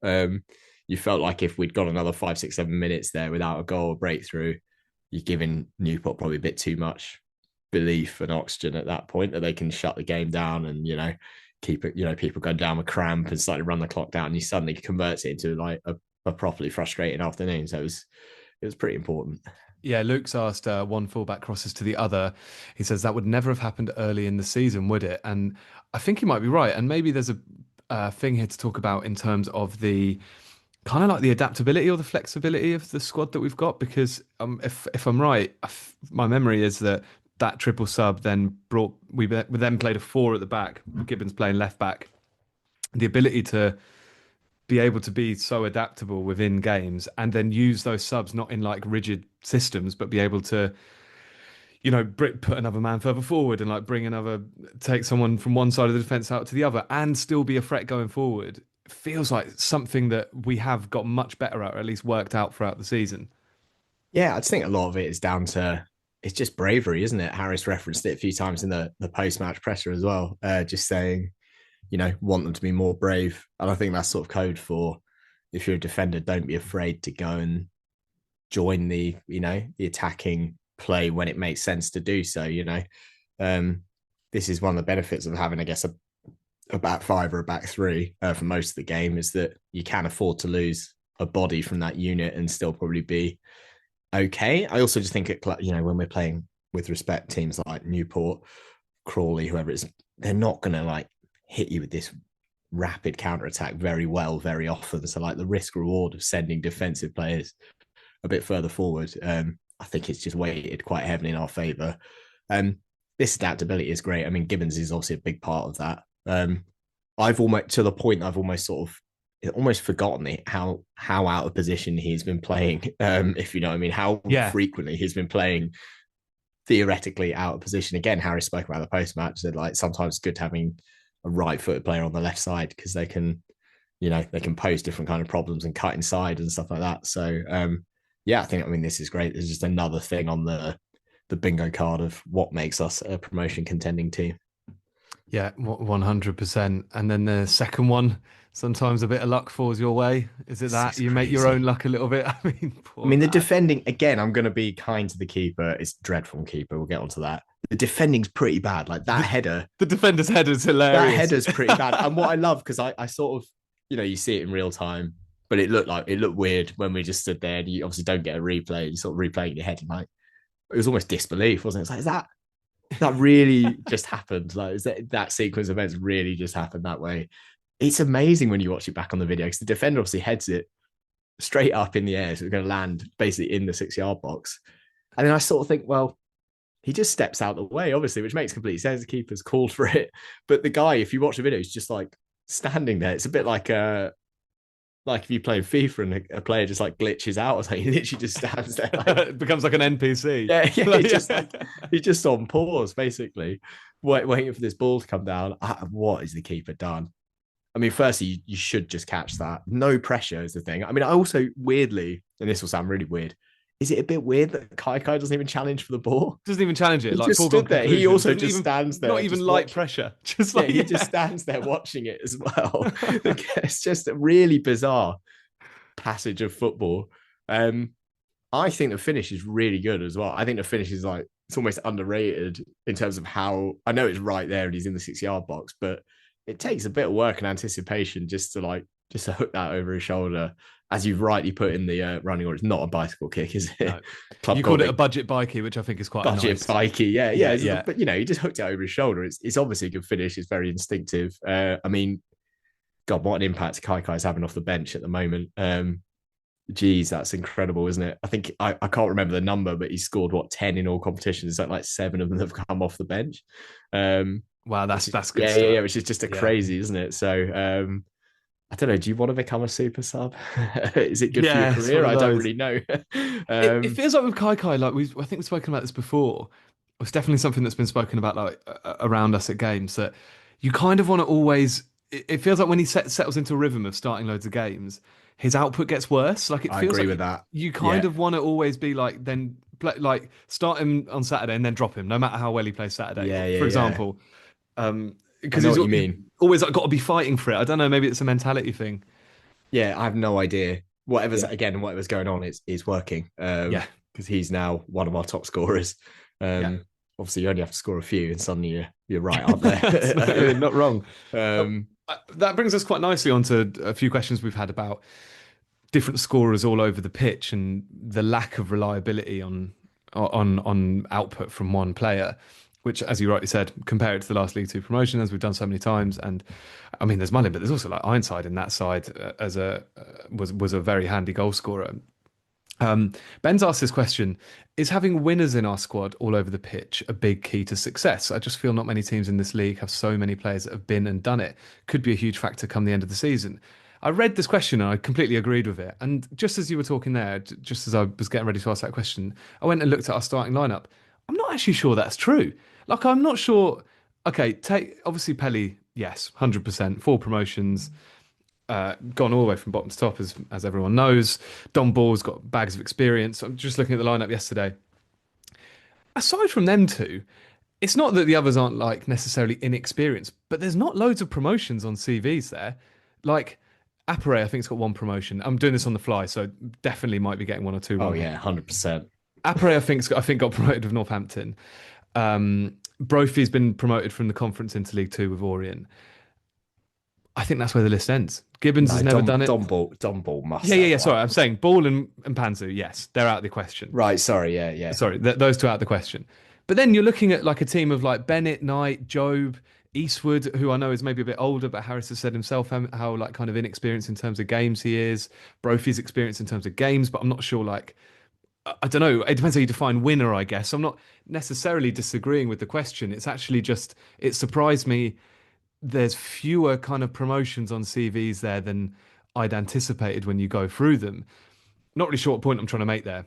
You felt like if we'd got another 5, 6, 7 minutes there without a goal or breakthrough, you're giving Newport probably a bit too much belief and oxygen at that point that they can shut the game down and, keep it, people go down with cramp and start to run the clock down. And you suddenly convert it into like a properly frustrating afternoon. So it was pretty important. Yeah, Luke's asked one fullback crosses to the other. He says that would never have happened early in the season, would it? And I think he might be right. And maybe there's a thing here to talk about in terms of the kind of like the adaptability or the flexibility of the squad that we've got. Because if I'm right, my memory is that triple sub then we then played a 4 at the back, Gibbons playing left back. The ability to be able to be so adaptable within games and then use those subs not in like rigid systems, but be able to, put another man further forward and like take someone from one side of the defense out to the other and still be a threat going forward. Feels like something that we have got much better at, or at least worked out throughout the season. Yeah, I just think a lot of it is down to, it's just bravery, isn't it? Harris referenced it a few times in the post-match presser as well, just saying, want them to be more brave. And I think that's sort of code for, if you're a defender, don't be afraid to go and join the attacking play when it makes sense to do so. This is one of the benefits of having, I guess, a back 5 or a back 3 for most of the game, is that you can afford to lose a body from that unit and still probably be okay. I also just think when we're playing with respect teams like Newport, Crawley, whoever it is, they're not going to like hit you with this rapid counter attack very well very often. So like the risk reward of sending defensive players a bit further forward, I think it's just weighted quite heavily in our favour. This adaptability is great. I mean, Gibbons is obviously a big part of that. I've almost forgotten how out of position he's been playing. If you know what I mean, how frequently he's been playing theoretically out of position. Again, Harris spoke about the post match that like sometimes it's good having a right-footed player on the left side because they can pose different kind of problems and cut inside and stuff like that. So I think this is great. It's just another thing on the bingo card of what makes us a promotion contending team. Yeah, 100%. And then the second one, sometimes a bit of luck falls your way. Is it that you make your own luck a little bit? The defending, again, I'm going to be kind to the keeper. It's dreadful keeper. We'll get onto that. The defending's pretty bad. Like that header. The defender's header's hilarious. That header's pretty bad. And what I love, because I sort of, you see it in real time, but it looked weird when we just stood there and you obviously don't get a replay. You sort of replay in your head and like, it was almost disbelief, wasn't it? It's like, is that really just happened? Like, is that sequence of events really just happened that way? It's amazing when you watch it back on the video because the defender obviously heads it straight up in the air. So it's going to land basically in the 6-yard box. And then I sort of think, well, he just steps out the way, obviously, which makes complete sense. The keeper's called for it. But the guy, if you watch the video, is just like standing there. It's a bit like if you play FIFA and a player just like glitches out or something, he literally just stands there. It becomes like an NPC. Yeah, he's just on pause, basically, waiting for this ball to come down. What has the keeper done? Firstly, you should just catch that. No pressure is the thing. I also weirdly, and this will sound really weird, is it a bit weird that Kai doesn't even challenge for the ball? Doesn't even challenge it. He just stood there. He also just stands there. Not even light pressure. He just stands there watching it as well. It's just a really bizarre passage of football. I think the finish is really good as well. I think the finish is like, it's almost underrated in terms of how, I know it's right there and he's in the 6-yard box, but it takes a bit of work and anticipation just to just to hook that over his shoulder. As you've rightly put in the running order, it's not a bicycle kick, is it? No. Club You called it a budget bikie, which I think is quite a budget nice. bikey, yeah, Yeah, yeah. yeah. But you know, he just hooked it over his shoulder. It's obviously a good finish. It's very instinctive. I mean, God, what an impact Kai is having off the bench at the moment. Geez, that's incredible, isn't it? I think I can't remember the number, but he scored what 10 in all competitions. Like 7 of them have come off the bench. Wow, that's good yeah, stuff. yeah, yeah, which is just a crazy, isn't it? So I don't know. Do you want to become a super sub? Is it good for your career? I don't really know. It feels like with Kai, like I think we've spoken about this before. It's definitely something that's been spoken about like around us at games that you kind of want to always. It feels like when he settles into a rhythm of starting loads of games, his output gets worse. Like it I feels agree like with that. you kind of want to always be like then like start him on Saturday and then drop him, no matter how well he plays Saturday. Yeah, For yeah, yeah. example, I because know he's what you mean. always like got to be fighting for it. I don't know. Maybe it's a mentality thing. Yeah, I have no idea. Yeah. Whatever's going on is working. Yeah. Because he's now one of our top scorers. Yeah. Obviously you only have to score a few, and suddenly you're right, aren't there? Not wrong. That brings us quite nicely onto a few questions we've had about different scorers all over the pitch and the lack of reliability on output from one player. Which, as you rightly said, compare it to the last League Two promotion, as we've done so many times. And I mean, there's Mullin, but there's also like Ironside in that side as was a very handy goal scorer. Ben's asked this question: is having winners in our squad all over the pitch a big key to success? I just feel not many teams in this league have so many players that have been and done it. Could be a huge factor come the end of the season. I read this question and I completely agreed with it. And just as you were talking there, just as I was getting ready to ask that question, I went and looked at our starting lineup. I'm not actually sure that's true. Like, I'm not sure. Okay, take obviously Pelly, yes, 100%, 4 promotions, gone all the way from bottom to top, as everyone knows. Don Ball's got bags of experience. I'm just looking at the lineup yesterday. Aside from them two, it's not that the others aren't like necessarily inexperienced, but there's not loads of promotions on CVs there. Like Apare, I think it's got 1 promotion. I'm doing this on the fly, so definitely might be getting 1 or 2 Oh wrong. yeah, 100%. Apare, I think got promoted with Northampton. Brophy's been promoted from the conference into League Two with Orient. I think that's where the list ends. Gibbons has never done it. Don Ball must. Yeah. Sorry, I'm saying Ball and Panzu. Yes, they're out of the question. Right. Sorry. Yeah. Sorry, those two out of the question. But then you're looking at like a team of like Bennett, Knight, Job, Eastwood, who I know is maybe a bit older, but Harris has said himself how like kind of inexperienced in terms of games he is. Brophy's experienced in terms of games, but I'm not sure like I don't know. It depends how you define winner, I guess. I'm not necessarily disagreeing with the question. It's actually just, it surprised me there's fewer kind of promotions on CVs there than I'd anticipated when you go through them. Not really sure what point I'm trying to make there.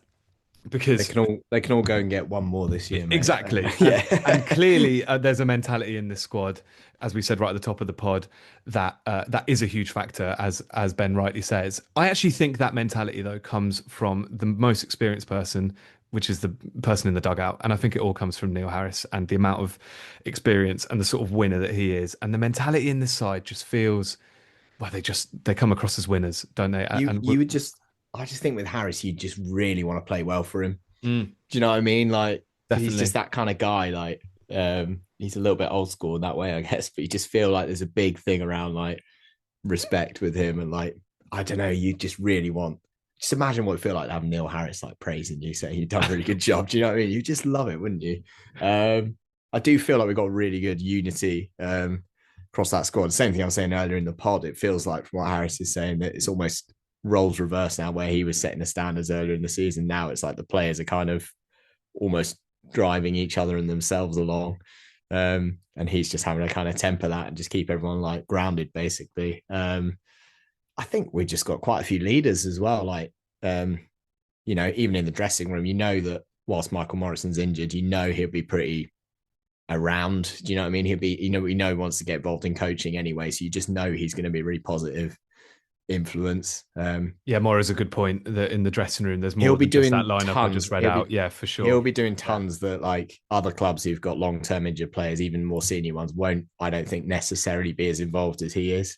Because they can all go and get one more this year, mate. Exactly. Yeah. And clearly there's a mentality in this squad, as we said right at the top of the pod, that that is a huge factor, as Ben rightly says. I actually think that mentality though comes from the most experienced person, which is the person in the dugout, and I think it all comes from Neil Harris and the amount of experience and the sort of winner that he is, and the mentality in this side just feels well they come across as winners, don't they? You would just I just think with Harris, you just really want to play well for him. Mm. Do you know what I mean? Like Definitely. he's just that kind of guy. Like he's a little bit old school in that way, I guess. But you just feel like there's a big thing around like respect with him, and like I don't know, you just really want. Just imagine what it feel like to have Neil Harris like praising you, saying you've done a really good job. Do you know what I mean? You just love it, wouldn't you? I do feel like we've got really good unity across that squad. Same thing I was saying earlier in the pod. It feels like from what Harris is saying that it's almost roles reversed now, where he was setting the standards earlier in the season. Now it's like the players are kind of almost driving each other and themselves along. And he's just having to kind of temper that and just keep everyone like grounded, basically. I think we just got quite a few leaders as well. Like, you know, even in the dressing room, you know that whilst Michael Morrison's injured, you know he'll be pretty around. Do you know what I mean? He'll be, you know, we know he wants to get involved in coaching anyway, so you just know he's going to be really positive influence. Yeah, more is a good point. That in the dressing room, there's more. He'll be than doing just that lineup I just read out. Yeah, for sure. He'll be doing tons that like other clubs who've got long-term injured players, even more senior ones, won't. I don't think necessarily be as involved as he is.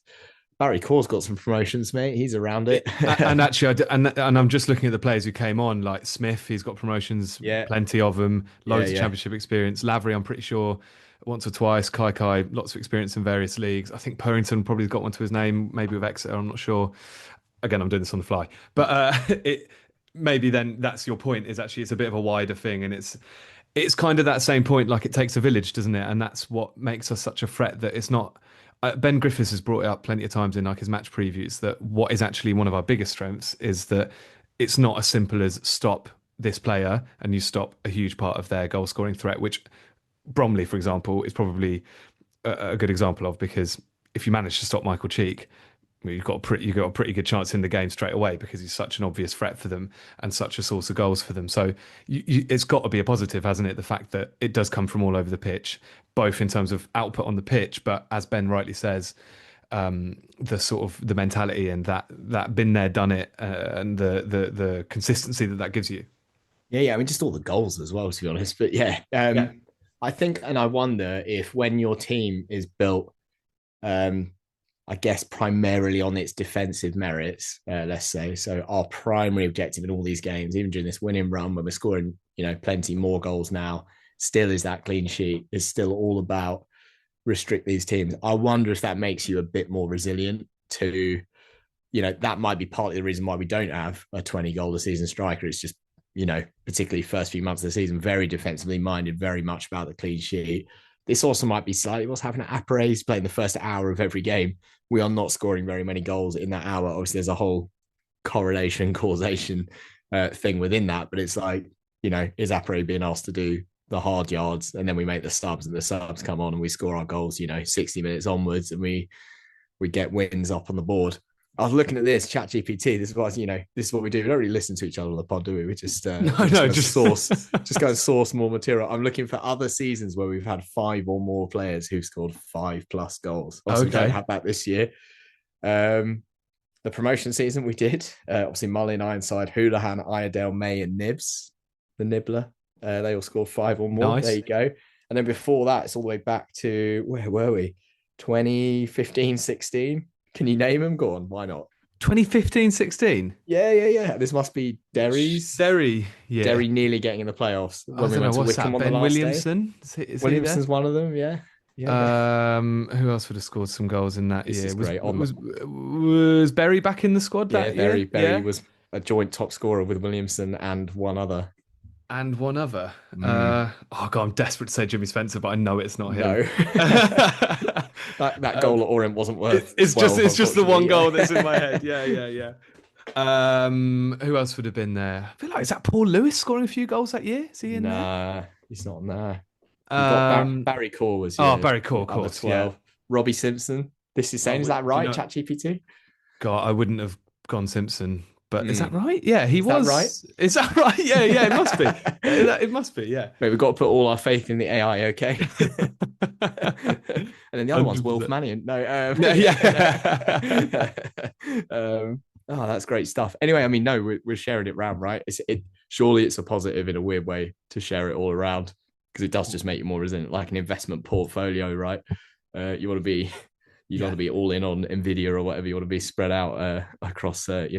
Barry Corr's got some promotions, mate. He's around it. And actually, and I'm just looking at the players who came on, like Smith. He's got promotions, plenty of them, loads of championship experience. Lavery, I'm pretty sure, once or twice. Kai, lots of experience in various leagues. I think Purrington probably got one to his name, maybe with Exeter. I'm not sure. Again, I'm doing this on the fly, but it maybe then that's your point. Is actually it's a bit of a wider thing, and it's kind of that same point. Like it takes a village, doesn't it? And that's what makes us such a threat. That it's not. Ben Griffiths has brought it up plenty of times in like his match previews that what is actually one of our biggest strengths is that it's not as simple as stop this player and you stop a huge part of their goal scoring threat, which Bromley, for example, is probably a good example of, because if you manage to stop Michael Cheek, you've got a pretty good chance in the game straight away because he's such an obvious threat for them and such a source of goals for them. So it's got to be a positive, hasn't it? The fact that it does come from all over the pitch, both in terms of output on the pitch, but as Ben rightly says, the sort of the mentality and that been there, done it, and the consistency that gives you. Yeah. I mean, just all the goals as well, to be honest. But yeah, Yeah. I think, and I wonder if when your team is built, I guess primarily on its defensive merits, let's say. So our primary objective in all these games, even during this winning run, when we're scoring, plenty more goals now, still is that clean sheet. Is still all about restrict these teams. I wonder if that makes you a bit more resilient to, that might be partly the reason why we don't have a 20 goal a season striker. It's just, particularly first few months of the season, very defensively minded, very much about the clean sheet. This also might be slightly what's happening at Apres. He's playing the first hour of every game. We are not scoring very many goals in that hour. Obviously, there's a whole correlation, causation thing within that. But it's like, is Apres being asked to do the hard yards, and then we make the subs, and the subs come on and we score our goals, 60 minutes onwards, and we get wins up on the board. I was looking at this ChatGPT. This was, this is what we do. We don't really listen to each other on the pod, do we? We just just go and source more material. I'm looking for other seasons where we've had 5 or more players who've scored 5+ goals. Obviously, we don't have that this year. The promotion season we did, obviously Molly Ironside, Houlihan, Iredale, May, and Nibs, the Nibbler. They all scored 5 or more. Nice. There you go. And then before that, it's all the way back to, where were we? 2015, 16. Can you name them? Go on, why not? 2015, 16? Yeah. This must be Derry's. Derry, yeah. Derry nearly getting in the playoffs. When we went to Wickham on the last Williamson? Day. Williamson's one of them, yeah. Who else would have scored some goals in that year? Was Berry back in the squad that year? Berry was a joint top scorer with Williamson and one other. Oh God, I'm desperate to say Jimmy Spencer, but I know it's not him. No. that goal at Orient wasn't worth. It's just the one goal that's in my head. Yeah. Who else would have been there? I feel like, is that Paul Lewis scoring a few goals that year? Is he in there? Nah, he's not in there. Barry Core was. Yeah, Barry Core, of course. 12. Yeah. Robbie Simpson. This is saying, is that right? ChatGPT. God, I wouldn't have gone Simpson. But is that right? Yeah, he was. That right? Is that right? Yeah, it must be. It must be, yeah. Mate, we've got to put all our faith in the AI, okay? And then the other one's Wolf Mannion. No. Oh, that's great stuff. Anyway, I mean, no, we're sharing it around, right? Surely it's a positive in a weird way to share it all around, because it does just make you more resilient, like an investment portfolio, right? You want to be all in on Nvidia or whatever. You want to be spread out across, a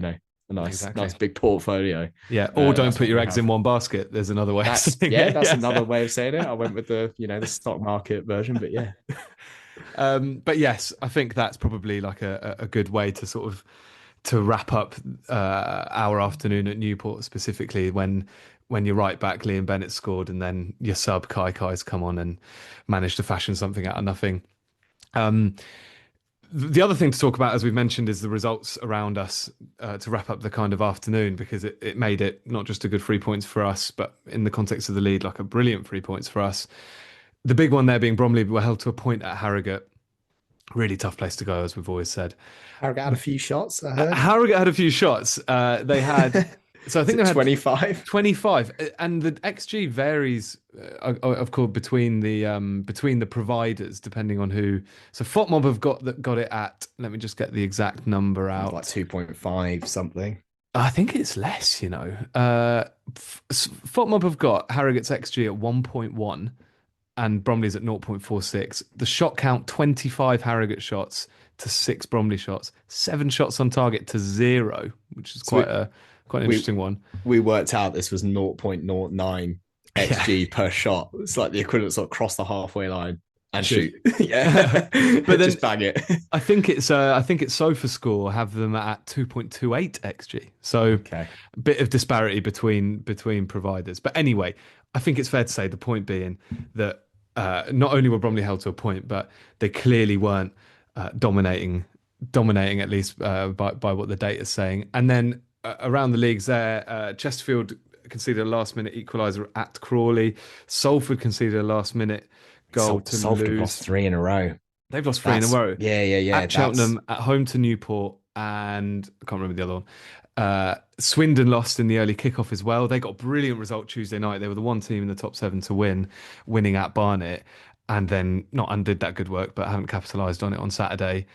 nice big portfolio. Yeah, or don't put your eggs in one basket. There's another way of saying it. That's another way of saying it. I went with the stock market version, but yeah. But yes, I think that's probably like a good way to sort of to wrap up our afternoon at Newport, specifically when you're right back, Liam Bennett scored, and then your sub Kai's come on and managed to fashion something out of nothing. The other thing to talk about, as we've mentioned, is the results around us to wrap up the kind of afternoon, because it made it not just a good 3 points for us, but in the context of the lead, like a brilliant 3 points for us. The big one there being Bromley were held to a point at Harrogate. Really tough place to go, as we've always said. Harrogate had a few shots, I heard. Harrogate had a few shots. They had... So I think they had 25, and the XG varies, of course, between the providers depending on who. So FOTMob have got it at. Let me just get the exact number out. Like 2.5 something. I think it's less. FOTMob have got Harrogate's XG at 1.1, and Bromley's at 0.46. The shot count: 25 Harrogate shots to 6 Bromley shots, 7 shots on target to 0, which is quite an interesting one. We worked out this was 0.09 XG per shot. It's like the equivalent sort of cross the halfway line. and shoot. Yeah, but then just bang it. I think it's SofaScore have them at 2.28 xg. So Okay. a bit of disparity between providers. But anyway, I think it's fair to say the point being that not only were Bromley held to a point, but they clearly weren't dominating at least by what the data is saying. And then around the leagues there, Chesterfield conceded a last minute equaliser at Crawley. Salford conceded a last minute goal to Salford lose. lost 3 in a row. They've lost 3 in a row. Yeah. At Cheltenham, at home to Newport, and I can't remember the other one. Swindon lost in the early kickoff as well. They got a brilliant result Tuesday night. They were the one team in the top 7 to winning at Barnet, and then not undid that good work, but haven't capitalised on it on Saturday.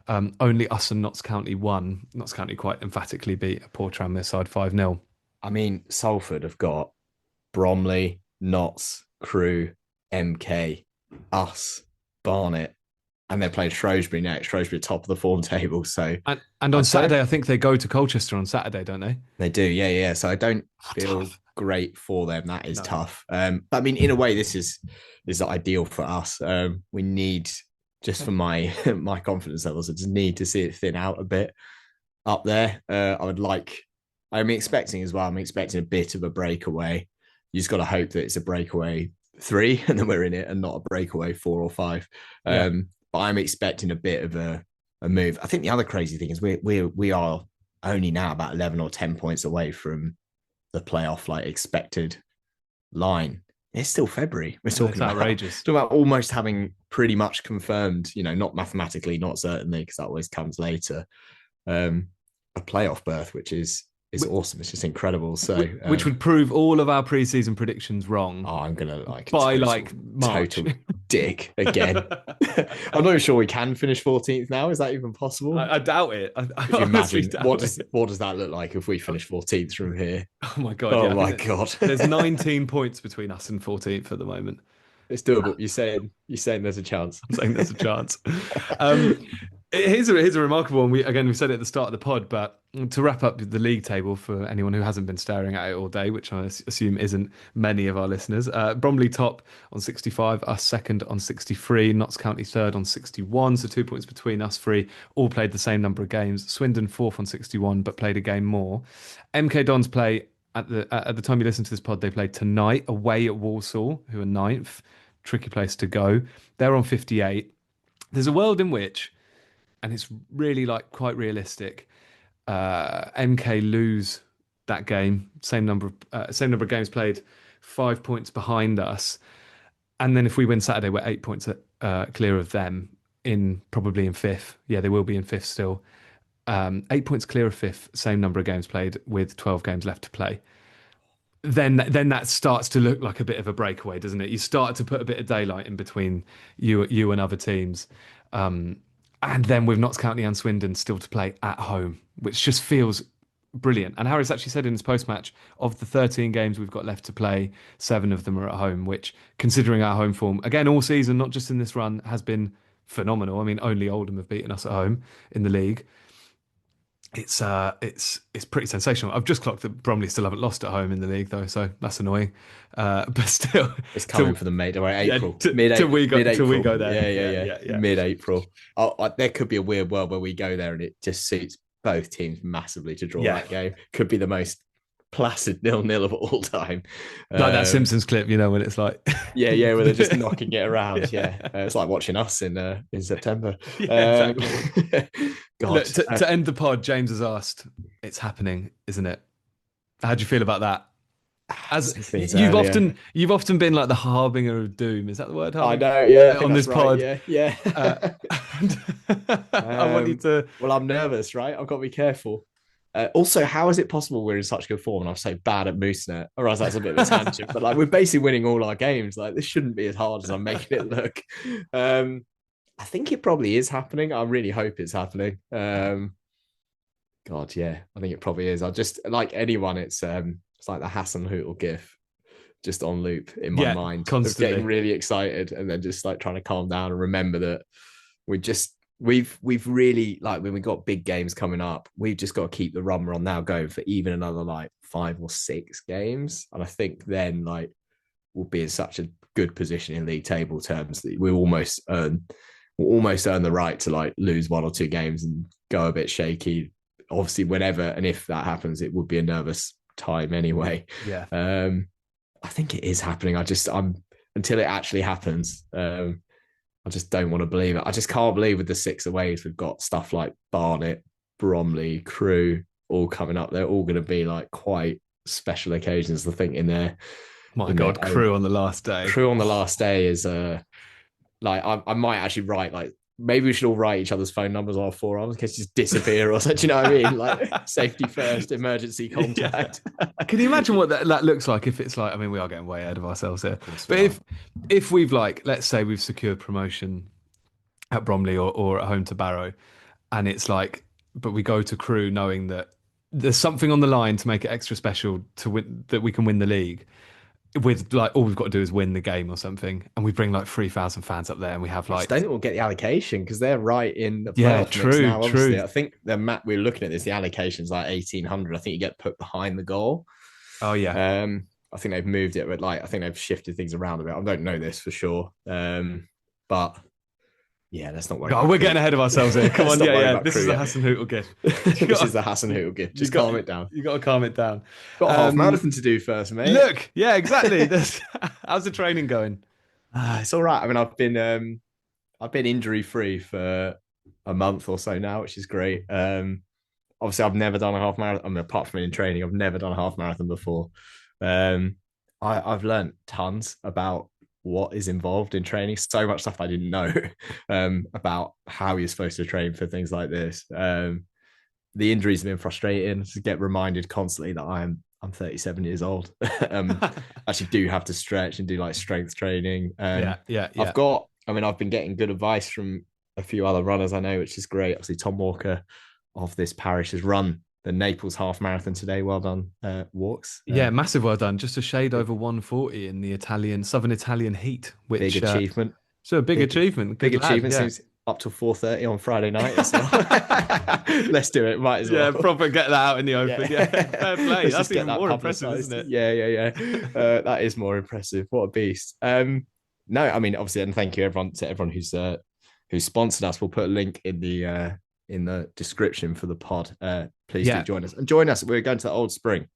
Only us and Notts County won. Notts County quite emphatically beat a poor Tranmere side 5-0. I mean, Salford have got Bromley, Notts, Crewe, MK, us, Barnet, and they're playing Shrewsbury next. Shrewsbury top of the form table. So and on Saturday, I think they go to Colchester on Saturday, don't they? They do, yeah. So I don't feel great for them. That is tough. But I mean, in a way, this is ideal for us. We need, just for my my confidence levels, I just need to see it thin out a bit up there. I'm expecting a bit of a breakaway. You just got to hope that it's a breakaway 3 and then we're in it, and not a breakaway 4 or 5. But I'm expecting a bit of a move. I think the other crazy thing is we are only now about 11 or 10 points away from the playoff expected line. It's still February. We're talking about outrageous. Talking about almost having pretty much confirmed, not mathematically, not certainly, because that always comes later, a playoff berth, which is awesome. It's just incredible. So which would prove all of our preseason predictions wrong. Oh, I'm gonna by March. Total dick again. I'm not even sure we can finish 14th now. Is that even possible? I doubt it. Could you imagine what does that look like if we finish 14th from here? Oh my god! Oh my god! There's 19 points between us and 14th at the moment. It's doable. You're saying there's a chance. I'm saying there's a chance. Here's a remarkable one. We said it at the start of the pod, but to wrap up the league table for anyone who hasn't been staring at it all day, which I assume isn't many of our listeners, Bromley top on 65, us second on 63, Notts County third on 61, so 2 points between us three, all played the same number of games. Swindon fourth on 61, but played a game more. MK Dons play at the time you listen to this pod, they play tonight away at Walsall, who are ninth. Tricky place to go. They're on 58. There's a world in which, and it's really quite realistic, MK lose that game, same number of games played, 5 points behind us, and then if we win Saturday, we're 8 points clear of them, probably in fifth. Yeah, they will be in fifth still. 8 points clear of fifth, same number of games played with 12 games left to play. Then that starts to look like a bit of a breakaway, doesn't it? You start to put a bit of daylight in between you and other teams. And then with Notts County and Swindon still to play at home, which just feels brilliant. And Harris actually said in his post-match, of the 13 games we've got left to play, 7 of them are at home, which, considering our home form, again, all season, not just in this run, has been phenomenal. I mean, only Oldham have beaten us at home in the league. It's pretty sensational. I've just clocked that Bromley still haven't lost at home in the league though, so that's annoying. But still, it's coming for the April. Till we go there. Yeah. Mid-April. There could be a weird world where we go there and it just suits both teams massively to draw that game. Could be the most placid 0-0 of all time, like that Simpsons clip, when it's like where they're just knocking it around. It's like watching us in September. Exactly. God. Look, to end the pod, James has asked, it's happening, isn't it? How do you feel about that? As you've often been like the harbinger of doom, is that the word? I know, on this pod, yeah. I want you to. Well, I'm nervous, right? I've got to be careful. Also, how is it possible we're in such good form and I'm so bad at Moosenet? Or else that's a bit of a tangent, but we're basically winning all our games. This shouldn't be as hard as I'm making it look. I think it probably is happening. I really hope it's happening. God, yeah, I think it probably is. I just, like anyone, it's like the Hassan Hootel gif, just on loop in my mind, constantly getting really excited and then just trying to calm down and remember that we've really, when we got big games coming up, we've just got to keep the run we're on now going for even another 5 or 6 games, and I think then we'll be in such a good position in league table terms, we'll almost earn the right to like lose 1 or 2 games and go a bit shaky. Obviously, whenever and if that happens, it would be a nervous time anyway. Yeah. I think it is happening. I'm until it actually happens. I just don't want to believe it. I just can't believe with the 6 aways we've got stuff like Barnet, Bromley, Crewe all coming up. They're all going to be like quite special occasions. I think in there. My God, Crewe on the last day. Crewe on the last day is like I might actually write like maybe we should all write each other's phone numbers on our forearms in case you just disappear or something. You know what I mean? Like safety first, emergency contact. Yeah. Can you imagine what that looks like if it's like? I mean, we are getting way ahead of ourselves here. But if we've like, let's say we've secured promotion at Bromley or at home to Barrow, and it's like, but we go to Crewe knowing that there's something on the line to make it extra special to win, that we can win the league. With like all we've got to do is win the game or something, and we bring like 3,000 fans up there, and we have like. I don't think we'll get the allocation because they're right in the playoff mix now. True. I think we're looking at this. The allocation's like 1,800. I think you get put behind the goal. Oh yeah. I think they've moved it, but like I think they've shifted things around a bit. I don't know this for sure, but. Yeah, let's not worry. God, we're getting ahead of ourselves here. Come on, yeah. This is the Hassan Hootle gift. This is the Hassan Hootle gift. Just calm it down. You got to calm it down. Got a half marathon to do first, mate. Look, yeah, exactly. How's the training going? It's all right. I mean, I've been injury free for a month or so now, which is great. Obviously, I've never done a half marathon. I mean, apart from in training, I've never done a half marathon before. I've learned tons about what is involved in training. So much stuff I didn't know about how you're supposed to train for things like this. The injuries have been frustrating to get reminded constantly that I'm 37 years old. Actually do have to stretch and do like strength training. I've been getting good advice from a few other runners I know, which is great. Obviously Tom Walker of this parish has run the Naples half marathon today. Well done, Walks. Yeah, massive well done. Just a shade over 140 in the Southern Italian heat, which big achievement. So a big achievement. Big achievement. Yeah. Seems up till 4:30 on Friday night. So. Let's do it. Might as well. Yeah, proper get that out in the open. Yeah, fair play. That's even more impressive, isn't it? Yeah. That is more impressive. What a beast. No, I mean obviously, and thank you everyone who's sponsored us. We'll put a link in the description for the pod. Please do join us. And join us. We're going to the Old Spring.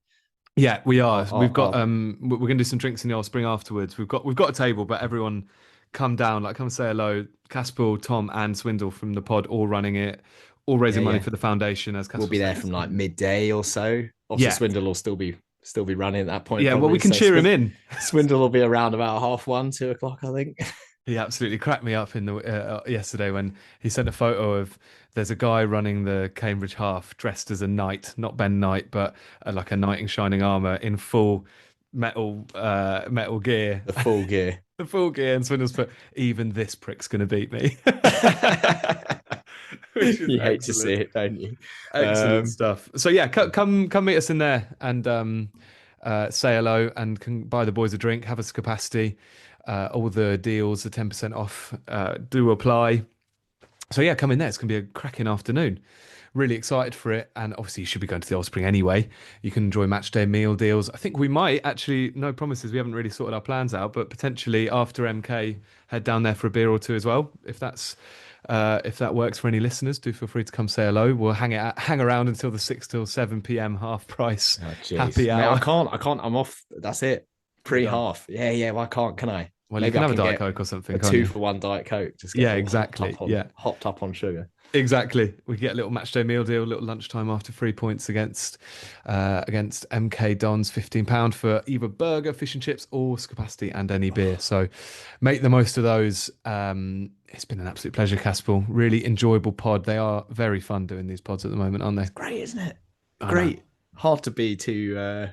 Yeah, we are. We've got we're going to do some drinks in the Old Spring afterwards. We've got a table, but everyone come down, like come say hello. Caspel, Tom, and Swindle from the pod, all running it, all raising money for the foundation. As Caspel we'll be there from like midday or so. Obviously, Swindle will still be running at that point. Yeah, probably. Well, we can cheer him in. Swindle will be around about 1:30, 2 o'clock, I think. He absolutely cracked me up in the yesterday when he sent a photo of there's a guy running the Cambridge half dressed as a knight, not Ben Knight, but like a knight in shining armor in full metal gear. The full gear. The full gear, and Swindle's put, even this prick's going to beat me. You hate to see it, don't you? Excellent stuff. So yeah, come meet us in there and say hello and can buy the boys a drink, have a skepasti. All the deals, the 10% off do apply. So yeah, come in there. It's going to be a cracking afternoon. Really excited for it. And obviously you should be going to the Old Spring anyway. You can enjoy Matchday meal deals. I think we might actually, no promises, we haven't really sorted our plans out, but potentially after MK, head down there for a beer or two as well. If that works for any listeners, do feel free to come say hello. We'll hang around until the 6 till 7 p.m. half price happy hour. Mate, I can't. I'm off. That's it. Pre-half. Yeah. Well, I can't. Can I? Well, maybe you can have a Diet Coke or something. A 2-for-1 Diet Coke. Just exactly. Hopped up on sugar. Exactly. We get a little Matchday meal deal, a little lunchtime after 3 points against MK Dons, £15 for either burger, fish and chips, or skepasti and any beer. So make the most of those. It's been an absolute pleasure, Caspel. Really enjoyable pod. They are very fun doing these pods at the moment, aren't they? It's great, isn't it? Great. Hard to be too.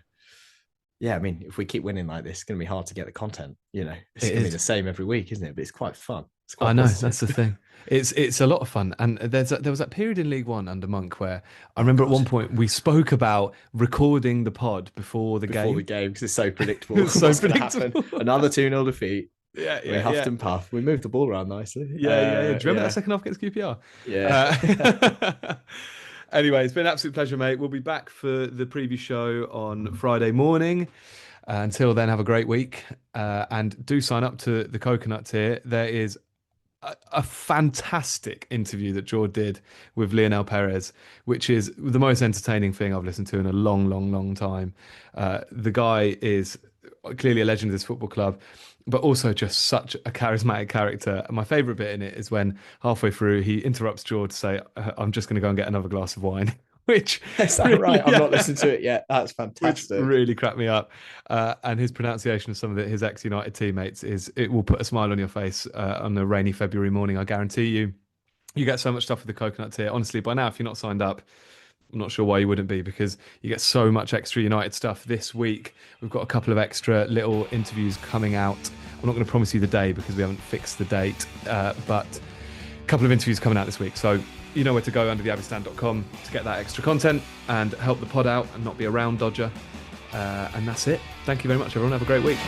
Yeah, I mean, if we keep winning like this, it's going to be hard to get the content. You know, it's going to be the same every week, isn't it? But it's quite fun. I know, that's the thing. It's a lot of fun. And there was that period in League One under Monk where I remember at one point we spoke about recording the pod before the game. Before the game, because it's so predictable. It's so predictable. Another 2-0 defeat. Yeah. We huffed and puffed. We moved the ball around nicely. Yeah. Do you remember that second half against QPR? Yeah. Anyway, it's been an absolute pleasure, mate. We'll be back for the preview show on Friday morning. Until then, have a great week, and do sign up to the coconut tier. There is a fantastic interview that George did with Lionel Perez, which is the most entertaining thing I've listened to in a long, long, long time. The guy is clearly a legend of this football club, but also just such a charismatic character. And my favourite bit in it is when halfway through he interrupts George to say, "I'm just going to go and get another glass of wine." Which is that really, right? I've not listened to it yet. That's fantastic. Which really cracked me up. And his pronunciation of some of his ex-United teammates it will put a smile on your face on a rainy February morning. I guarantee you. You get so much stuff with the coconut tier. Honestly, by now, if you're not signed up, I'm not sure why you wouldn't be, because you get so much extra United stuff this week. We've got a couple of extra little interviews coming out. I'm not going to promise you the day because we haven't fixed the date, but a couple of interviews coming out this week. So you know where to go, undertheabbeystand.com, to get that extra content and help the pod out and not be a round dodger. And that's it. Thank you very much, everyone. Have a great week.